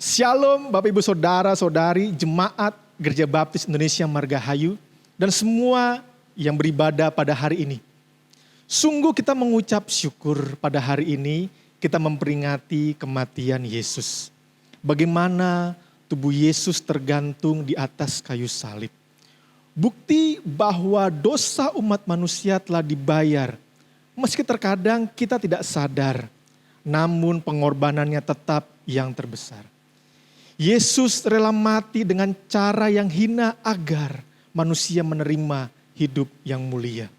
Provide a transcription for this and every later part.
Shalom Bapak Ibu Saudara-saudari Jemaat Gereja Baptis Indonesia Margahayu dan semua yang beribadah pada hari ini. Sungguh kita mengucap syukur pada hari ini kita memperingati kematian Yesus. Bagaimana tubuh Yesus tergantung di atas kayu salib. Bukti bahwa dosa umat manusia telah dibayar. Meski terkadang kita tidak sadar, namun pengorbanannya tetap yang terbesar. Yesus rela mati dengan cara yang hina agar manusia menerima hidup yang mulia.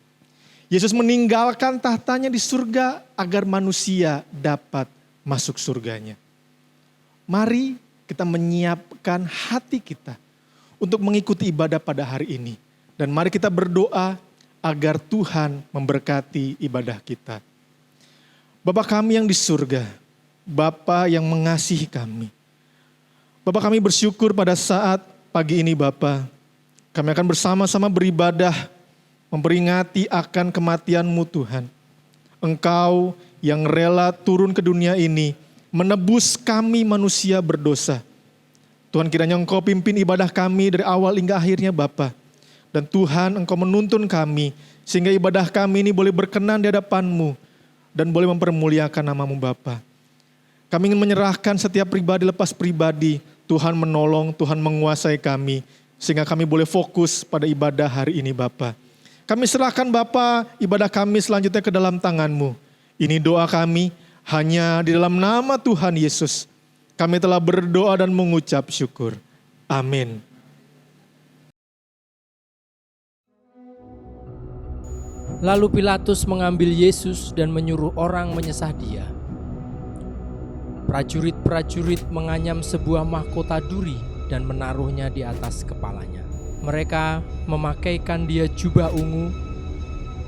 Yesus meninggalkan tahtanya di surga agar manusia dapat masuk surganya. Mari kita menyiapkan hati kita untuk mengikuti ibadah pada hari ini. Dan mari kita berdoa agar Tuhan memberkati ibadah kita. Bapa kami yang di surga, Bapa yang mengasihi kami. Bapa kami bersyukur pada saat pagi ini Bapa, kami akan bersama-sama beribadah, memperingati akan kematian-Mu Tuhan. Engkau yang rela turun ke dunia ini, menebus kami manusia berdosa. Tuhan kiranya Engkau pimpin ibadah kami dari awal hingga akhirnya Bapa. Dan Tuhan Engkau menuntun kami, sehingga ibadah kami ini boleh berkenan di hadapan-Mu, dan boleh mempermuliakan nama-Mu Bapa. Kami ingin menyerahkan setiap pribadi lepas pribadi, Tuhan menolong, Tuhan menguasai kami, sehingga kami boleh fokus pada ibadah hari ini Bapa. Kami serahkan Bapa ibadah kami selanjutnya ke dalam tangan-Mu. Ini doa kami hanya di dalam nama Tuhan Yesus. Kami telah berdoa dan mengucap syukur. Amin. Lalu Pilatus mengambil Yesus dan menyuruh orang menyesah Dia. Prajurit-prajurit menganyam sebuah mahkota duri dan menaruhnya di atas kepalanya. Mereka memakaikan Dia jubah ungu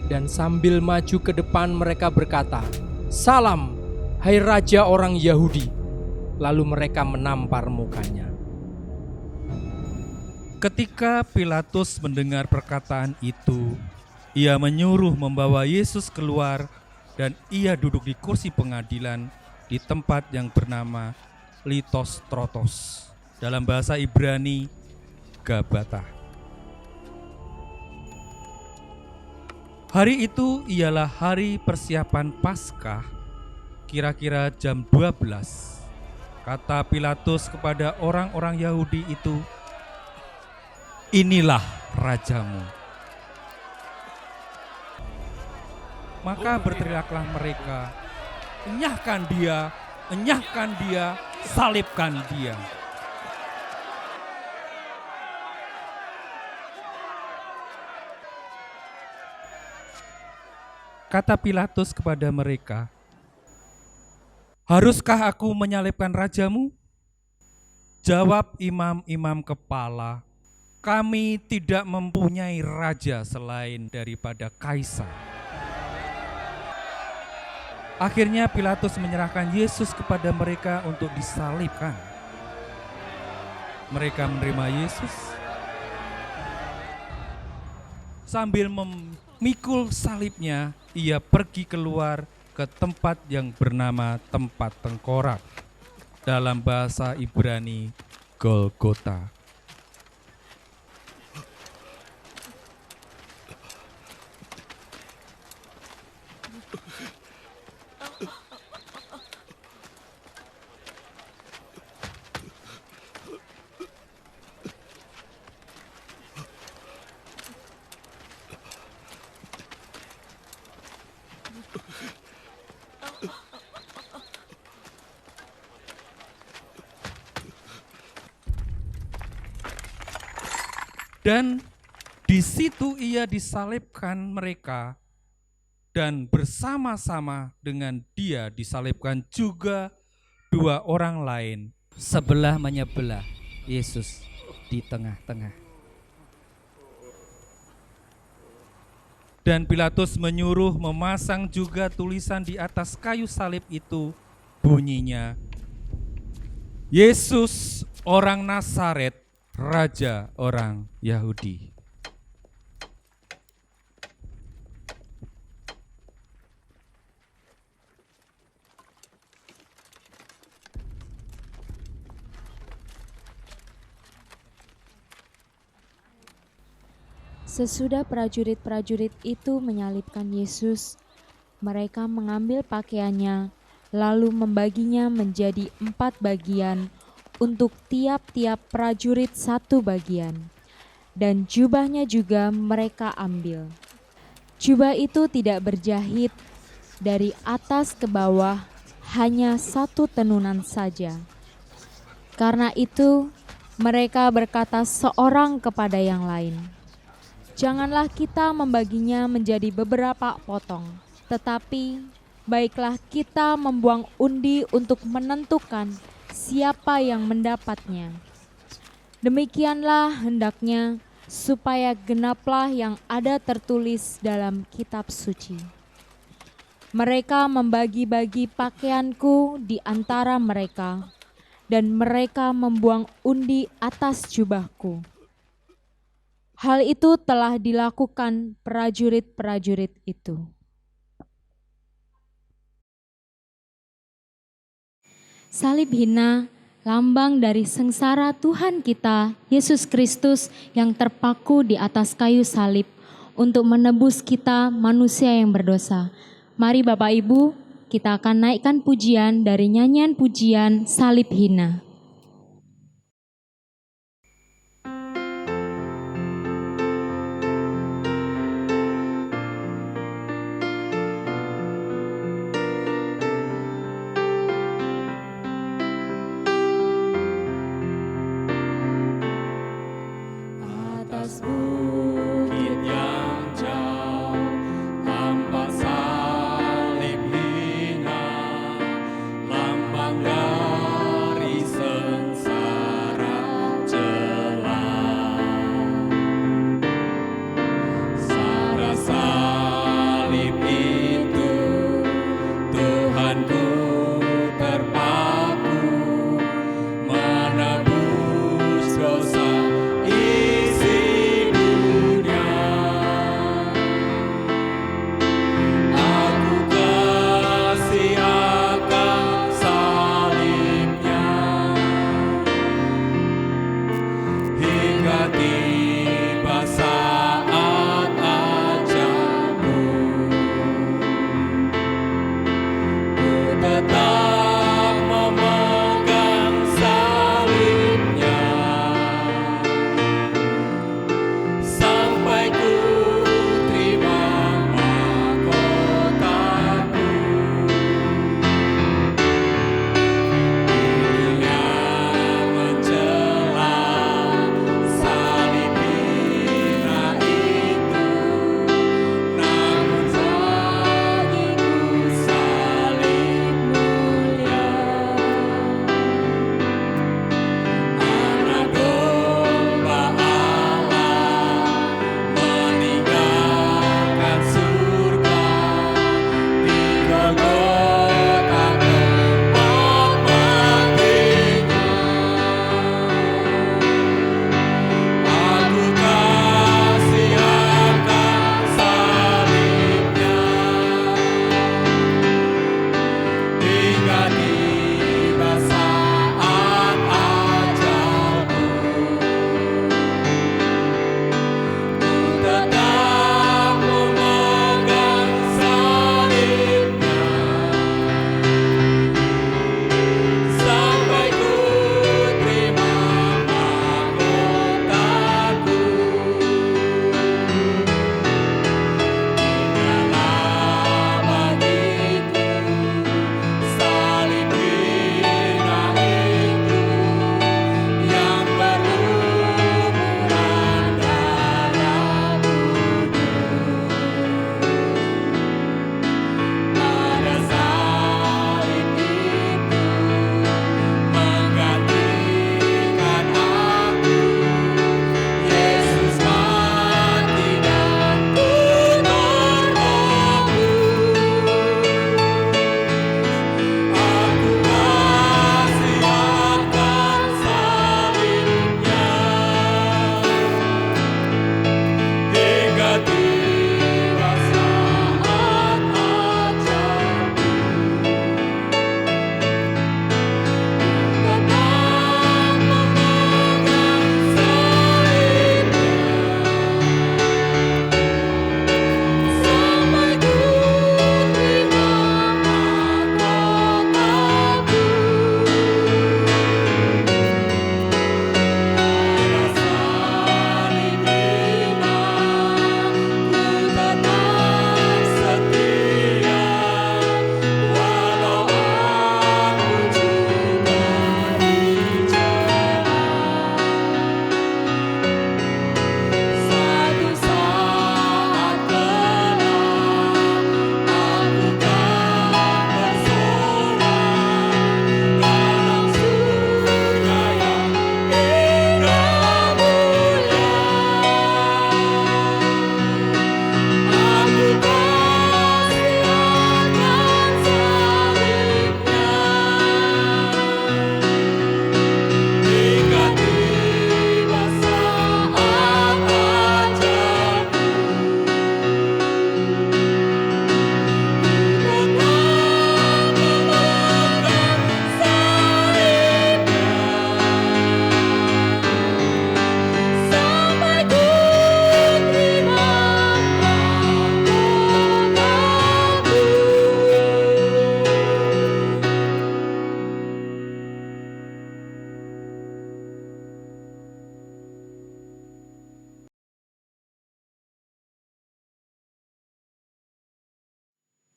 dan sambil maju ke depan mereka berkata, "Salam, hai Raja orang Yahudi." Lalu mereka menampar mukanya. Ketika Pilatus mendengar perkataan itu, ia menyuruh membawa Yesus keluar dan ia duduk di kursi pengadilan di tempat yang bernama Litostrotos. Dalam bahasa Ibrani, Gabata. Hari itu ialah hari persiapan Paskah, kira-kira jam 12. Kata Pilatus kepada orang-orang Yahudi itu, "Inilah rajamu." Maka berteriaklah mereka, "Enyahkan dia, enyahkan dia, salibkan dia." Kata Pilatus kepada mereka, "Haruskah aku menyalibkan rajamu?" Jawab imam-imam kepala, "Kami tidak mempunyai raja selain daripada Kaisar." Akhirnya Pilatus menyerahkan Yesus kepada mereka untuk disalibkan. Mereka menerima Yesus. Sambil memikul salibnya, ia pergi keluar ke tempat yang bernama tempat tengkorak. Dalam bahasa Ibrani, Golgota. Dan di situ ia disalibkan mereka, dan bersama-sama dengan Dia disalibkan juga dua orang lain, sebelah menyebelah Yesus di tengah-tengah. Dan Pilatus menyuruh memasang juga tulisan di atas kayu salib itu, bunyinya, "Yesus orang Nazaret, Raja orang Yahudi." Sesudah prajurit-prajurit itu menyalibkan Yesus, mereka mengambil pakaiannya, lalu membaginya menjadi 4 bagian, untuk tiap-tiap prajurit 1 bagian. Dan jubahnya juga mereka ambil. Jubah itu tidak berjahit, dari atas ke bawah hanya 1 tenunan saja. Karena itu mereka berkata seorang kepada yang lain, "Janganlah kita membaginya menjadi beberapa potong, tetapi baiklah kita membuang undi untuk menentukan siapa yang mendapatnya. Demikianlah hendaknya, supaya genaplah yang ada tertulis dalam kitab suci. Mereka membagi-bagi pakaianku di antara mereka, dan mereka membuang undi atas jubahku." Hal itu telah dilakukan prajurit-prajurit itu. Salib hina, lambang dari sengsara Tuhan kita, Yesus Kristus yang terpaku di atas kayu salib untuk menebus kita manusia yang berdosa. Mari Bapak Ibu, kita akan naikkan pujian dari nyanyian pujian Salib Hina. Atas bukit yang jauh, tampak salib hina, lambang dari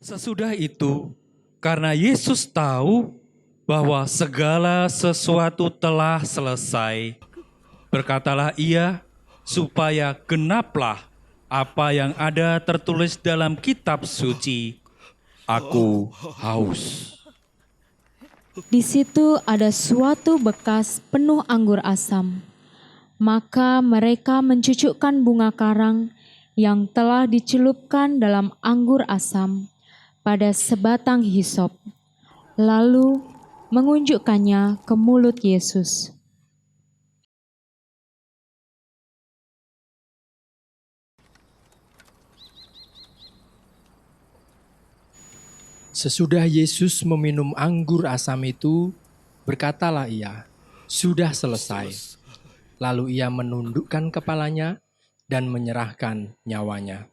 Sesudah itu, karena Yesus tahu bahwa segala sesuatu telah selesai, berkatalah ia, supaya genaplah apa yang ada tertulis dalam kitab suci. Aku haus. Di situ ada suatu bekas penuh anggur asam. Maka mereka mencucukkan bunga karang yang telah dicelupkan dalam anggur asam pada sebatang hisop, lalu mengunjukkannya ke mulut Yesus. Sesudah Yesus meminum anggur asam itu, berkatalah ia, "Sudah selesai." Lalu ia menundukkan kepalanya dan menyerahkan nyawanya.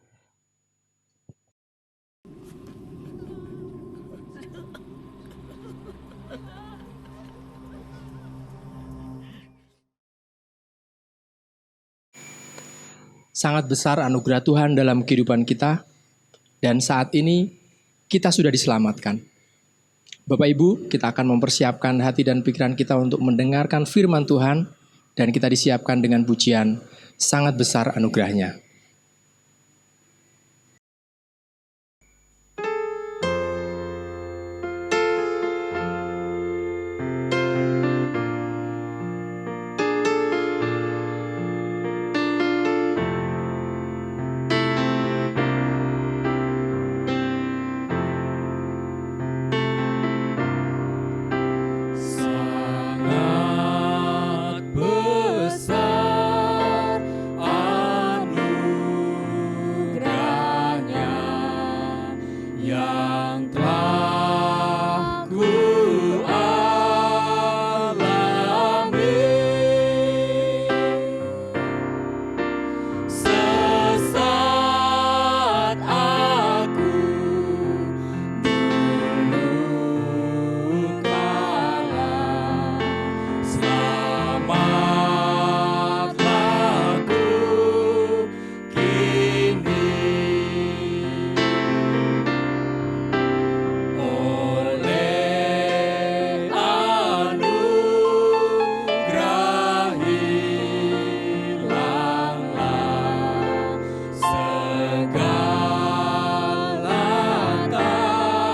Sangat besar anugerah Tuhan dalam kehidupan kita, dan saat ini kita sudah diselamatkan. Bapak Ibu, kita akan mempersiapkan hati dan pikiran kita untuk mendengarkan firman Tuhan, dan kita disiapkan dengan pujian sangat besar anugerahnya. Sangat besar anugerahnya yang telah ku alami. Sesaat aku dulu kala, selamatlah ku kini. Oleh anugerah hilanglah segala takutku. Betapa indah anugerah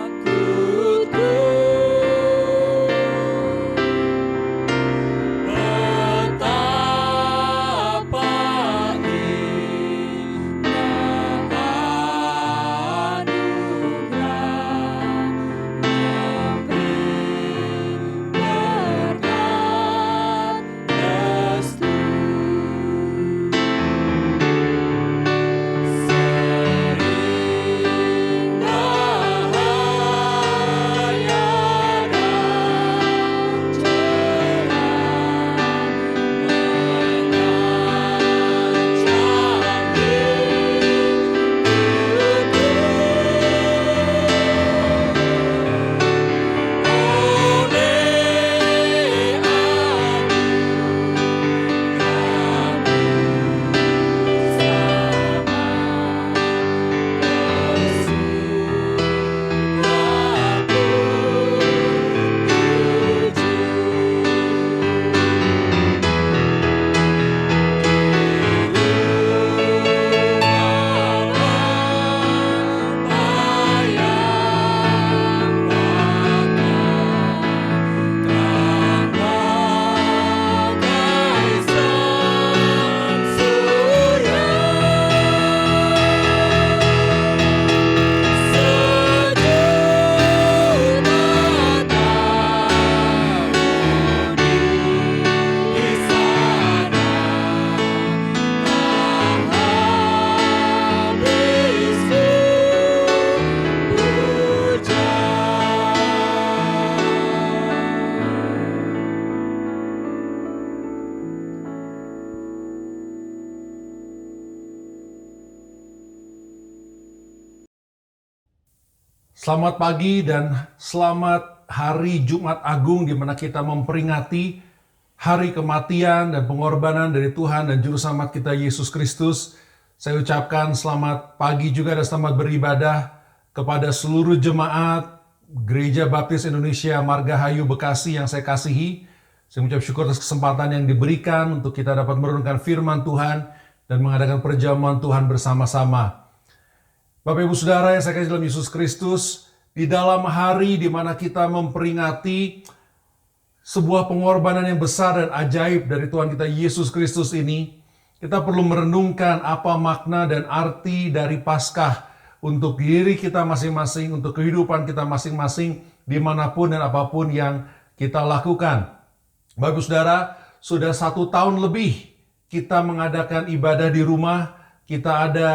memberi berkat restu. Sering bahaya dan cerah mengancam Selamat pagi dan selamat hari Jumat Agung di mana kita memperingati hari kematian dan pengorbanan dari Tuhan dan Juru Selamat kita Yesus Kristus. Saya ucapkan selamat pagi juga dan selamat beribadah kepada seluruh jemaat Gereja Baptis Indonesia Margahayu Bekasi yang saya kasihi. Saya mengucap syukur atas kesempatan yang diberikan untuk kita dapat merenungkan firman Tuhan dan mengadakan perjamuan Tuhan bersama-sama. Bapak Ibu Saudara yang saya kasih dalam Yesus Kristus, di dalam hari di mana kita memperingati sebuah pengorbanan yang besar dan ajaib dari Tuhan kita Yesus Kristus ini, kita perlu merenungkan apa makna dan arti dari Paskah untuk diri kita masing-masing, untuk kehidupan kita masing-masing, dimanapun dan apapun yang kita lakukan. Bapak Ibu Saudara, sudah 1 tahun lebih kita mengadakan ibadah di rumah, kita ada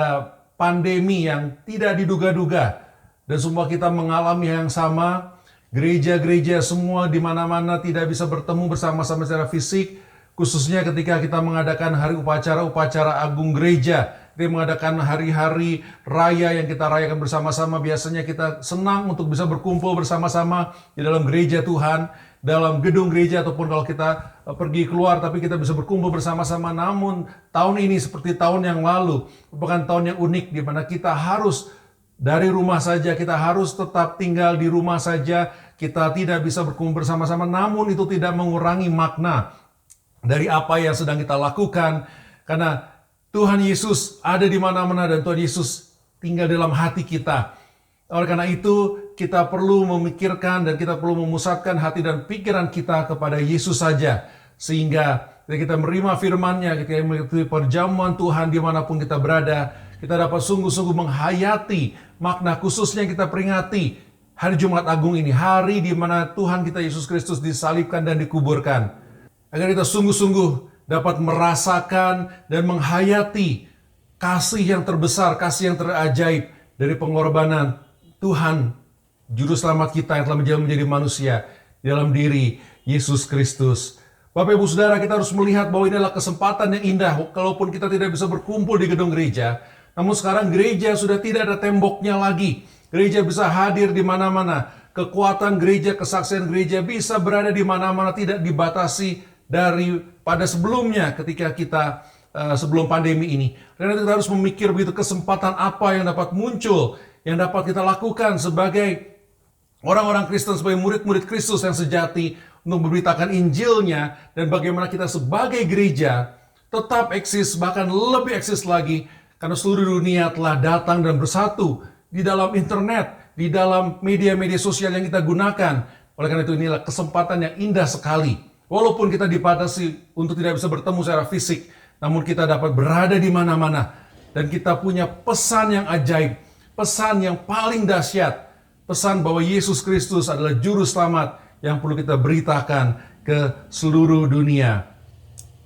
pandemi yang tidak diduga-duga, dan semua kita mengalami yang sama. Gereja-gereja semua di mana-mana tidak bisa bertemu bersama-sama secara fisik, khususnya ketika kita mengadakan hari upacara agung gereja, kita mengadakan hari-hari raya yang kita rayakan bersama-sama. Biasanya kita senang untuk bisa berkumpul bersama-sama di dalam gereja Tuhan, dalam gedung gereja, ataupun kalau kita pergi keluar, tapi kita bisa berkumpul bersama-sama. Namun tahun ini seperti tahun yang lalu, merupakan tahun yang unik di mana kita harus dari rumah saja, kita harus tetap tinggal di rumah saja, kita tidak bisa berkumpul bersama-sama. Namun itu tidak mengurangi makna dari apa yang sedang kita lakukan, karena Tuhan Yesus ada di mana-mana dan Tuhan Yesus tinggal dalam hati kita. Oleh karena itu, kita perlu memikirkan dan kita perlu memusatkan hati dan pikiran kita kepada Yesus saja. Sehingga ketika kita menerima firman-Nya, ketika mengikuti perjamuan Tuhan dimanapun kita berada, kita dapat sungguh-sungguh menghayati makna khususnya yang kita peringati hari Jumat Agung ini, hari di mana Tuhan kita Yesus Kristus disalibkan dan dikuburkan. Agar kita sungguh-sungguh dapat merasakan dan menghayati kasih yang terbesar, kasih yang terajaib dari pengorbanan Tuhan, Juru Selamat kita yang telah menjadi manusia dalam diri Yesus Kristus. Bapak Ibu Saudara, kita harus melihat bahwa ini adalah kesempatan yang indah. Kalaupun kita tidak bisa berkumpul di gedung gereja, namun sekarang gereja sudah tidak ada temboknya lagi. Gereja bisa hadir di mana-mana. Kekuatan gereja, kesaksian gereja bisa berada di mana-mana, tidak dibatasi daripada sebelumnya ketika kita sebelum pandemi ini. Karena kita harus memikir begitu kesempatan apa yang dapat muncul, yang dapat kita lakukan sebagai orang-orang Kristen, sebagai murid-murid Kristus yang sejati untuk memberitakan Injilnya, dan bagaimana kita sebagai gereja tetap eksis, bahkan lebih eksis lagi, karena seluruh dunia telah datang dan bersatu di dalam internet, di dalam media-media sosial yang kita gunakan. Oleh karena itu inilah kesempatan yang indah sekali. Walaupun kita dibatasi untuk tidak bisa bertemu secara fisik, namun kita dapat berada di mana-mana. Dan kita punya pesan yang ajaib, pesan yang paling dahsyat, pesan bahwa Yesus Kristus adalah Juru Selamat yang perlu kita beritakan ke seluruh dunia.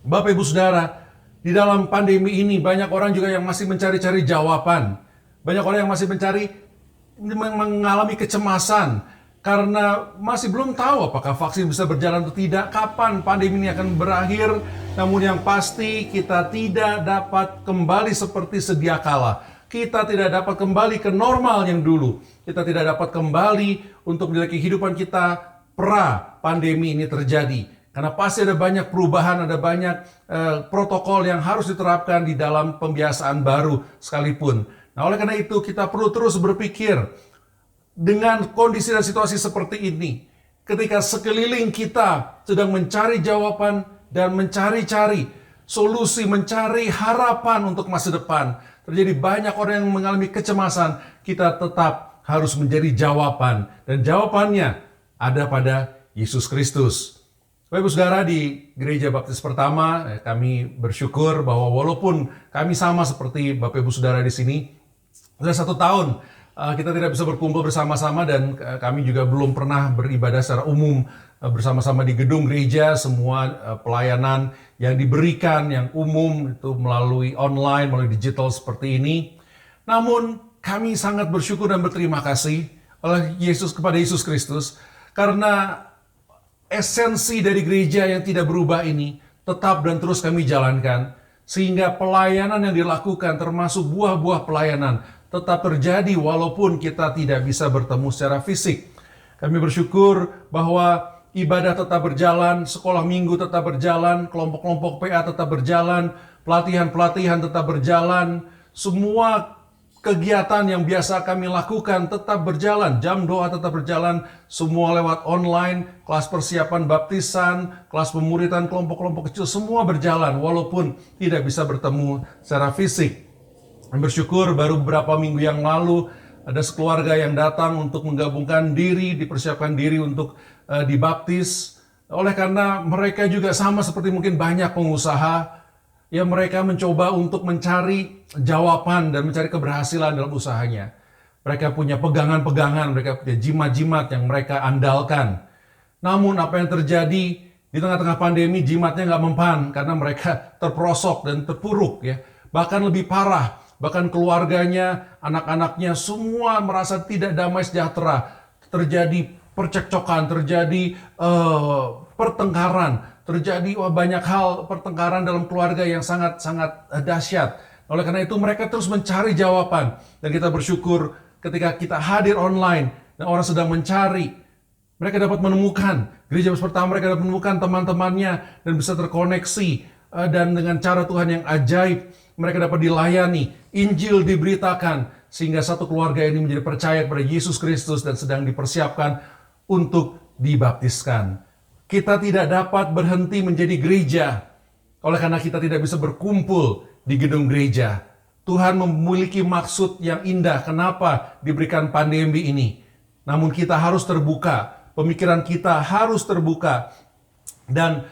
Bapak Ibu Saudara, di dalam pandemi ini banyak orang juga yang masih mencari-cari jawaban. Banyak orang yang masih mengalami kecemasan karena masih belum tahu apakah vaksin bisa berjalan atau tidak, kapan pandemi ini akan berakhir. Namun yang pasti kita tidak dapat kembali seperti sedia kala. Kita tidak dapat kembali ke normal yang dulu. Kita tidak dapat kembali untuk memiliki kehidupan kita pra pandemi ini terjadi. Karena pasti ada banyak perubahan, ada banyak protokol yang harus diterapkan di dalam pembiasaan baru sekalipun. Nah, oleh karena itu kita perlu terus berpikir dengan kondisi dan situasi seperti ini. Ketika sekeliling kita sedang mencari jawaban dan mencari-cari solusi, mencari harapan untuk masa depan. Terjadi banyak orang yang mengalami kecemasan, kita tetap harus menjadi jawaban. Dan jawabannya ada pada Yesus Kristus. Bapak Ibu Saudara, di Gereja Baptis Pertama, kami bersyukur bahwa walaupun kami sama seperti Bapak Ibu Saudara di sini, sudah 1 tahun kita tidak bisa berkumpul bersama-sama, dan kami juga belum pernah beribadah secara umum bersama-sama di gedung gereja. Semua pelayanan yang diberikan, yang umum itu melalui online, melalui digital seperti ini. Namun kami sangat bersyukur dan berterima kasih kepada Yesus Kristus, karena esensi dari gereja yang tidak berubah ini tetap dan terus kami jalankan, sehingga pelayanan yang dilakukan termasuk buah-buah pelayanan tetap terjadi walaupun kita tidak bisa bertemu secara fisik. Kami bersyukur bahwa ibadah tetap berjalan, sekolah minggu tetap berjalan, kelompok-kelompok PA tetap berjalan, pelatihan-pelatihan tetap berjalan, semua kegiatan yang biasa kami lakukan tetap berjalan, jam doa tetap berjalan, semua lewat online, kelas persiapan baptisan, kelas pemuritan kelompok-kelompok kecil, semua berjalan walaupun tidak bisa bertemu secara fisik. Bersyukur baru beberapa minggu yang lalu ada sekeluarga yang datang untuk menggabungkan diri, dipersiapkan diri untuk dibaptis. Oleh karena mereka juga sama seperti mungkin banyak pengusaha, ya mereka mencoba untuk mencari jawaban dan mencari keberhasilan dalam usahanya. Mereka punya pegangan-pegangan, mereka punya jimat-jimat yang mereka andalkan. Namun apa yang terjadi di tengah-tengah pandemi, jimatnya nggak mempan karena mereka terperosok dan terpuruk ya. Bahkan lebih parah, bahkan keluarganya, anak-anaknya semua merasa tidak damai sejahtera. Terjadi percekcokan, terjadi pertengkaran, terjadi banyak hal pertengkaran dalam keluarga yang sangat-sangat dahsyat. Oleh karena itu mereka terus mencari jawaban. Dan kita bersyukur ketika kita hadir online dan orang sedang mencari, mereka dapat menemukan, gereja pertama mereka dapat menemukan teman-temannya dan bisa terkoneksi. Dan dengan cara Tuhan yang ajaib, mereka dapat dilayani, Injil diberitakan, sehingga satu keluarga ini menjadi percaya kepada Yesus Kristus dan sedang dipersiapkan untuk dibaptiskan. Kita tidak dapat berhenti menjadi gereja, oleh karena kita tidak bisa berkumpul di gedung gereja. Tuhan memiliki maksud yang indah kenapa diberikan pandemi ini. Namun kita harus terbuka, pemikiran kita harus terbuka, dan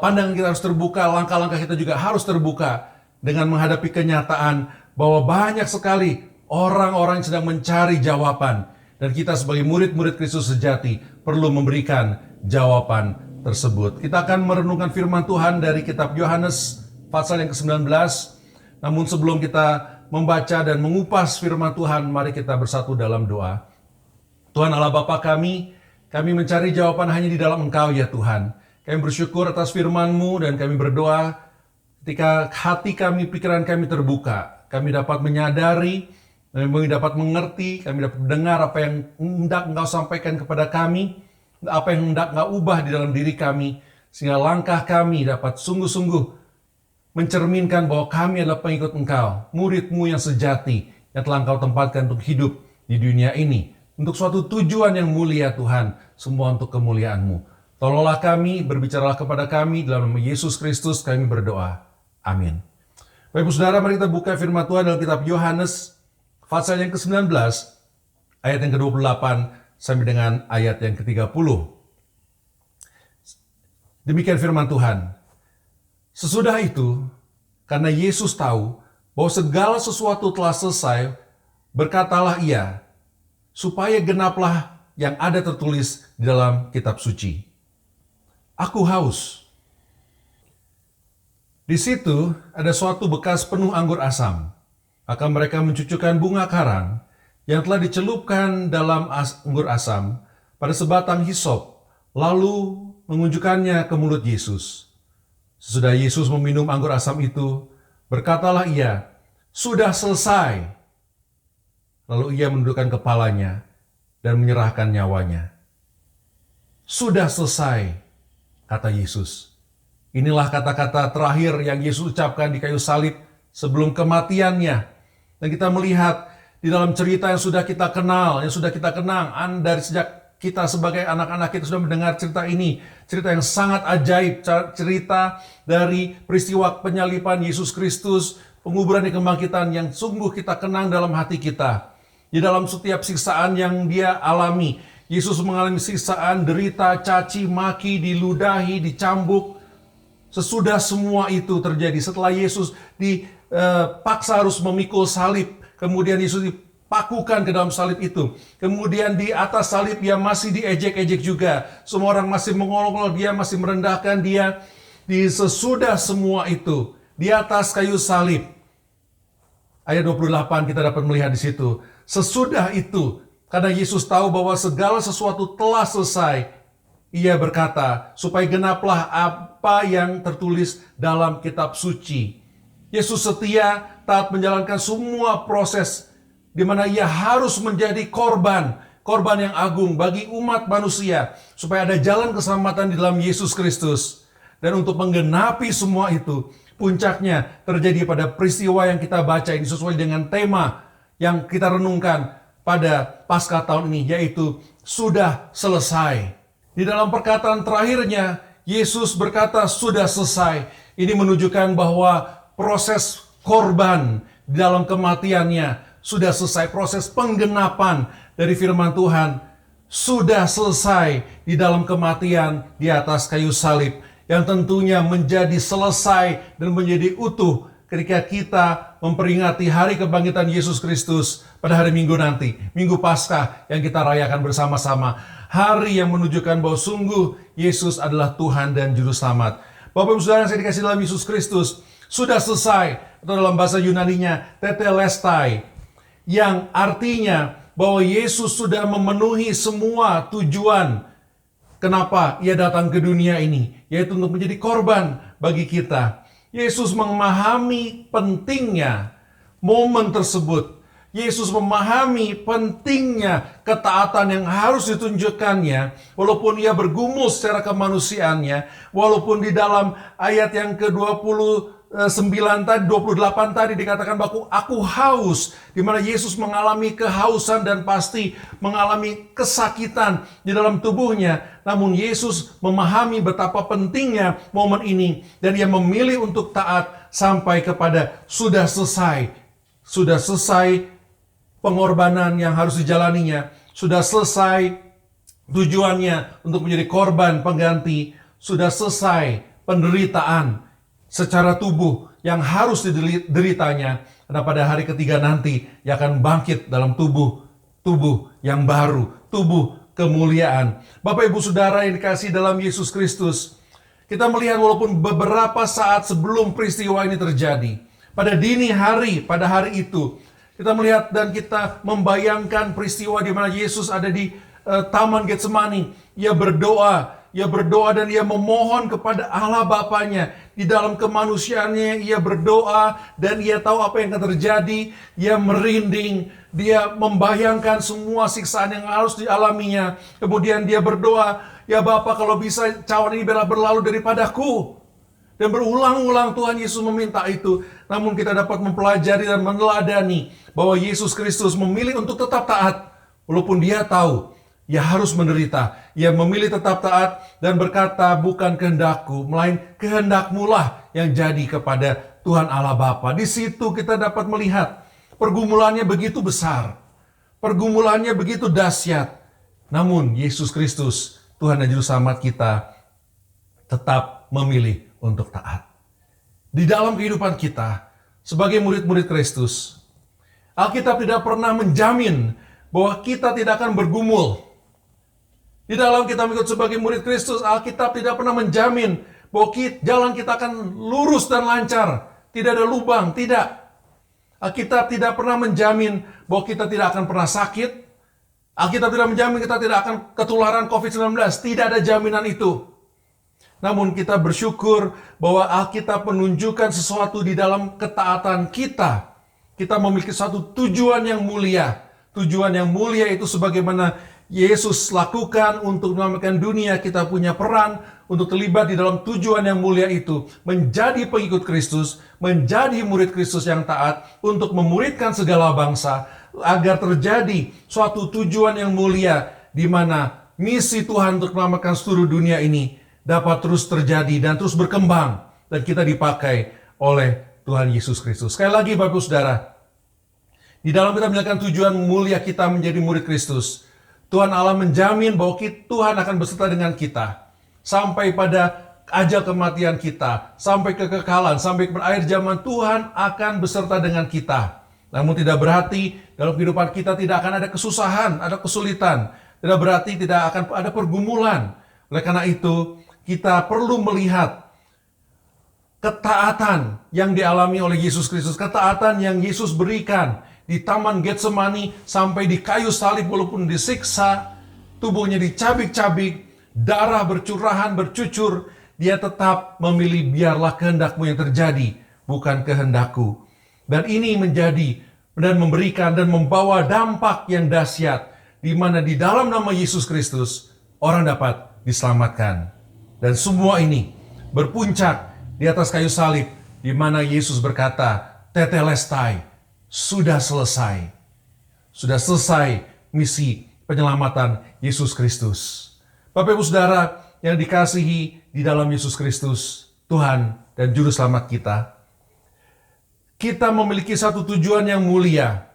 pandangan kita harus terbuka, langkah-langkah kita juga harus terbuka dengan menghadapi kenyataan bahwa banyak sekali orang-orang yang sedang mencari jawaban. Dan kita sebagai murid-murid Kristus sejati perlu memberikan jawaban tersebut. Kita akan merenungkan firman Tuhan dari kitab Yohanes pasal yang ke-19. Namun sebelum kita membaca dan mengupas firman Tuhan, mari kita bersatu dalam doa. Tuhan Allah Bapa kami mencari jawaban hanya di dalam Engkau ya Tuhan. Kami bersyukur atas firman-Mu dan kami berdoa ketika hati kami, pikiran kami terbuka, kami dapat menyadari, kami dapat mengerti, kami dapat mendengar apa yang hendak Engkau sampaikan kepada kami, apa yang hendak Engkau ubah di dalam diri kami, sehingga langkah kami dapat sungguh-sungguh mencerminkan bahwa kami adalah pengikut Engkau, murid-Mu yang sejati, yang telah Engkau tempatkan untuk hidup di dunia ini, untuk suatu tujuan yang mulia Tuhan, semua untuk kemuliaan-Mu. Tolonglah kami, berbicaralah kepada kami, dalam nama Yesus Kristus kami berdoa. Amin. Bapak Ibu Saudara, mari kita buka firman Tuhan dalam kitab Yohanes, pasal yang ke-19, ayat yang ke-28 sampai dengan ayat yang ke-30. Demikian firman Tuhan. Sesudah itu, karena Yesus tahu bahwa segala sesuatu telah selesai, berkatalah ia, supaya genaplah yang ada tertulis di dalam kitab suci. Aku haus. Di situ ada suatu bekas penuh anggur asam. Maka mereka mencucukkan bunga karang yang telah dicelupkan dalam anggur asam pada sebatang hisop, lalu mengunjukkannya ke mulut Yesus. Sesudah Yesus meminum anggur asam itu, berkatalah ia, "Sudah selesai." Lalu ia menundukkan kepalanya dan menyerahkan nyawanya. Sudah selesai, kata Yesus. Inilah kata-kata terakhir yang Yesus ucapkan di kayu salib sebelum kematiannya. Dan kita melihat di dalam cerita yang sudah kita kenal, yang sudah kita kenang, dari sejak kita sebagai anak-anak kita sudah mendengar cerita ini. Cerita yang sangat ajaib, cerita dari peristiwa penyaliban Yesus Kristus, penguburan dan kebangkitan yang sungguh kita kenang dalam hati kita. Di dalam setiap siksaan yang dia alami, Yesus mengalami siksaan, derita, caci, maki, diludahi, dicambuk. Sesudah semua itu terjadi, setelah Yesus dipaksa harus memikul salib, kemudian Yesus dipakukan ke dalam salib itu. Kemudian di atas salib dia masih diejek-ejek juga. Semua orang masih mengolok-olok dia, masih merendahkan dia. Sesudah semua itu, di atas kayu salib, ayat 28 kita dapat melihat di situ. Sesudah itu, karena Yesus tahu bahwa segala sesuatu telah selesai, ia berkata, supaya genaplah apa yang tertulis dalam kitab suci. Yesus setia, taat menjalankan semua proses, di mana ia harus menjadi korban yang agung bagi umat manusia, supaya ada jalan keselamatan di dalam Yesus Kristus. Dan untuk menggenapi semua itu, puncaknya terjadi pada peristiwa yang kita baca ini sesuai dengan tema yang kita renungkan pada Paskah tahun ini, yaitu sudah selesai. Di dalam perkataan terakhirnya, Yesus berkata sudah selesai. Ini menunjukkan bahwa proses korban di dalam kematiannya sudah selesai. Proses penggenapan dari firman Tuhan sudah selesai di dalam kematian di atas kayu salib, yang tentunya menjadi selesai dan menjadi utuh ketika kita memperingati hari kebangkitan Yesus Kristus pada hari Minggu nanti, Minggu Paskah yang kita rayakan bersama-sama. Hari yang menunjukkan bahwa sungguh Yesus adalah Tuhan dan Juru Selamat. Bapak Ibu Saudara yang saya dikasihi dalam Yesus Kristus, sudah selesai, atau dalam bahasa Yunaninya tetelestai, yang artinya bahwa Yesus sudah memenuhi semua tujuan kenapa ia datang ke dunia ini, yaitu untuk menjadi korban bagi kita. Yesus memahami pentingnya momen tersebut. Yesus memahami pentingnya ketaatan yang harus ditunjukkannya, walaupun ia bergumul secara kemanusiaannya, walaupun di dalam ayat yang ke-29 tadi, 28 tadi dikatakan bahwa aku haus, di mana Yesus mengalami kehausan dan pasti mengalami kesakitan di dalam tubuhnya. Namun Yesus memahami betapa pentingnya momen ini, dan ia memilih untuk taat sampai kepada sudah selesai. Sudah selesai pengorbanan yang harus dijalaninya, sudah selesai tujuannya untuk menjadi korban pengganti, sudah selesai penderitaan secara tubuh yang harus dideritanya, karena pada hari ketiga nanti ia akan bangkit dalam tubuh yang baru, tubuh kemuliaan. Bapak Ibu Saudara yang dikasihi dalam Yesus Kristus, kita melihat walaupun beberapa saat sebelum peristiwa ini terjadi, pada dini hari, pada hari itu, kita melihat dan kita membayangkan peristiwa di mana Yesus ada di Taman Getsemani. Ia berdoa dan ia memohon kepada Allah Bapanya. Di dalam kemanusiaannya ia berdoa dan ia tahu apa yang akan terjadi. Ia merinding, dia membayangkan semua siksaan yang harus dialaminya. Kemudian dia berdoa, ya Bapa, kalau bisa cawan ini biarlah berlalu daripadaku. Dan berulang-ulang Tuhan Yesus meminta itu. Namun kita dapat mempelajari dan meneladani bahwa Yesus Kristus memilih untuk tetap taat. Walaupun dia tahu, ia harus menderita. Ia memilih tetap taat dan berkata, bukan kehendakku, melainkan kehendakmu lah yang jadi kepada Tuhan Allah Bapa. Di situ kita dapat melihat pergumulannya begitu besar. Pergumulannya begitu dahsyat. Namun Yesus Kristus, Tuhan dan Juru Selamat kita, tetap memilih untuk taat. Di dalam kehidupan kita sebagai murid-murid Kristus, Alkitab tidak pernah menjamin bahwa kita tidak akan bergumul. Di dalam kita mengikut sebagai murid Kristus, Alkitab tidak pernah menjamin bahwa jalan kita akan lurus dan lancar, tidak ada lubang, tidak. Alkitab tidak pernah menjamin bahwa kita tidak akan pernah sakit. Alkitab tidak menjamin kita tidak akan ketularan COVID-19, tidak ada jaminan itu. Namun kita bersyukur bahwa Alkitab menunjukkan sesuatu di dalam ketaatan kita. Kita memiliki satu tujuan yang mulia. Tujuan yang mulia itu sebagaimana Yesus lakukan untuk menyelamatkan dunia. Kita punya peran untuk terlibat di dalam tujuan yang mulia itu. Menjadi pengikut Kristus, menjadi murid Kristus yang taat untuk memuridkan segala bangsa. Agar terjadi suatu tujuan yang mulia di mana misi Tuhan untuk menyelamatkan seluruh dunia ini dapat terus terjadi dan terus berkembang, dan kita dipakai oleh Tuhan Yesus Kristus. Sekali lagi Bapak Ibu Saudara, di dalam kita menjalankan tujuan mulia kita menjadi murid Kristus, Tuhan Allah menjamin bahwa Tuhan akan beserta dengan kita sampai pada ajal kematian kita, sampai kekekalan, sampai ke akhir zaman. Tuhan akan beserta dengan kita. Namun tidak berarti dalam kehidupan kita tidak akan ada kesusahan, ada kesulitan. Tidak berarti tidak akan ada pergumulan. Oleh karena itu, kita perlu melihat ketaatan yang dialami oleh Yesus Kristus, ketaatan yang Yesus berikan di Taman Getsemani sampai di kayu salib, walaupun disiksa, tubuhnya dicabik-cabik, darah bercurahan, bercucur, dia tetap memilih biarlah kehendakmu yang terjadi, bukan kehendakku. Dan ini menjadi dan memberikan dan membawa dampak yang dahsyat, di mana di dalam nama Yesus Kristus orang dapat diselamatkan. Dan semua ini berpuncak di atas kayu salib, di mana Yesus berkata, tetelestai, sudah selesai. sudah selesai misi penyelamatan Yesus Kristus. Bapak Ibu Saudara yang dikasihi di dalam Yesus Kristus, Tuhan dan Juru Selamat kita, kita memiliki satu tujuan yang mulia,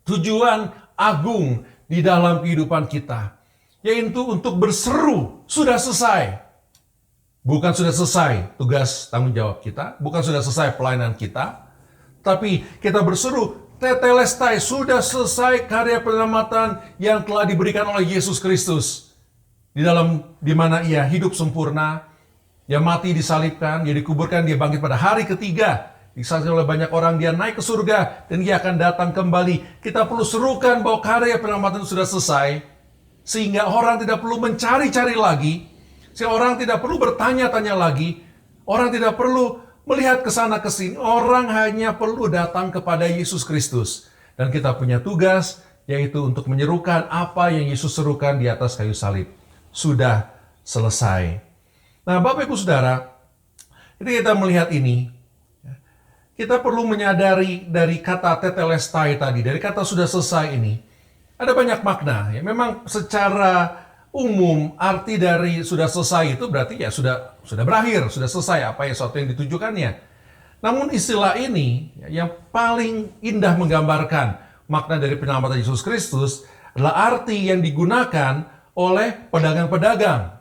tujuan agung di dalam kehidupan kita, yaitu untuk berseru, sudah selesai. Bukan sudah selesai tugas tanggung jawab kita, bukan sudah selesai pelayanan kita, tapi kita berseru, tetelestai, sudah selesai karya penyelamatan yang telah diberikan oleh Yesus Kristus. Di mana ia hidup sempurna, dia mati disalibkan, dia dikuburkan, dia bangkit pada hari ketiga, disaksikan oleh banyak orang, dia naik ke surga, dan dia akan datang kembali. Kita perlu serukan bahwa karya penyelamatan itu sudah selesai, sehingga orang tidak perlu mencari-cari lagi, sehingga orang tidak perlu bertanya-tanya lagi, orang tidak perlu melihat ke sana ke sini, orang hanya perlu datang kepada Yesus Kristus. Dan kita punya tugas, yaitu untuk menyerukan apa yang Yesus serukan di atas kayu salib. Sudah selesai. Nah, Bapak Ibu Saudara, ketika kita melihat ini, kita perlu menyadari dari kata tetelestai tadi, dari kata sudah selesai ini, ada banyak makna. Ya, memang secara umum arti dari sudah selesai itu berarti ya sudah berakhir, sudah selesai apa yang sesuatu yang ditujukannya. Namun istilah ini yang paling indah menggambarkan makna dari penyelamatan Yesus Kristus adalah arti yang digunakan oleh pedagang-pedagang.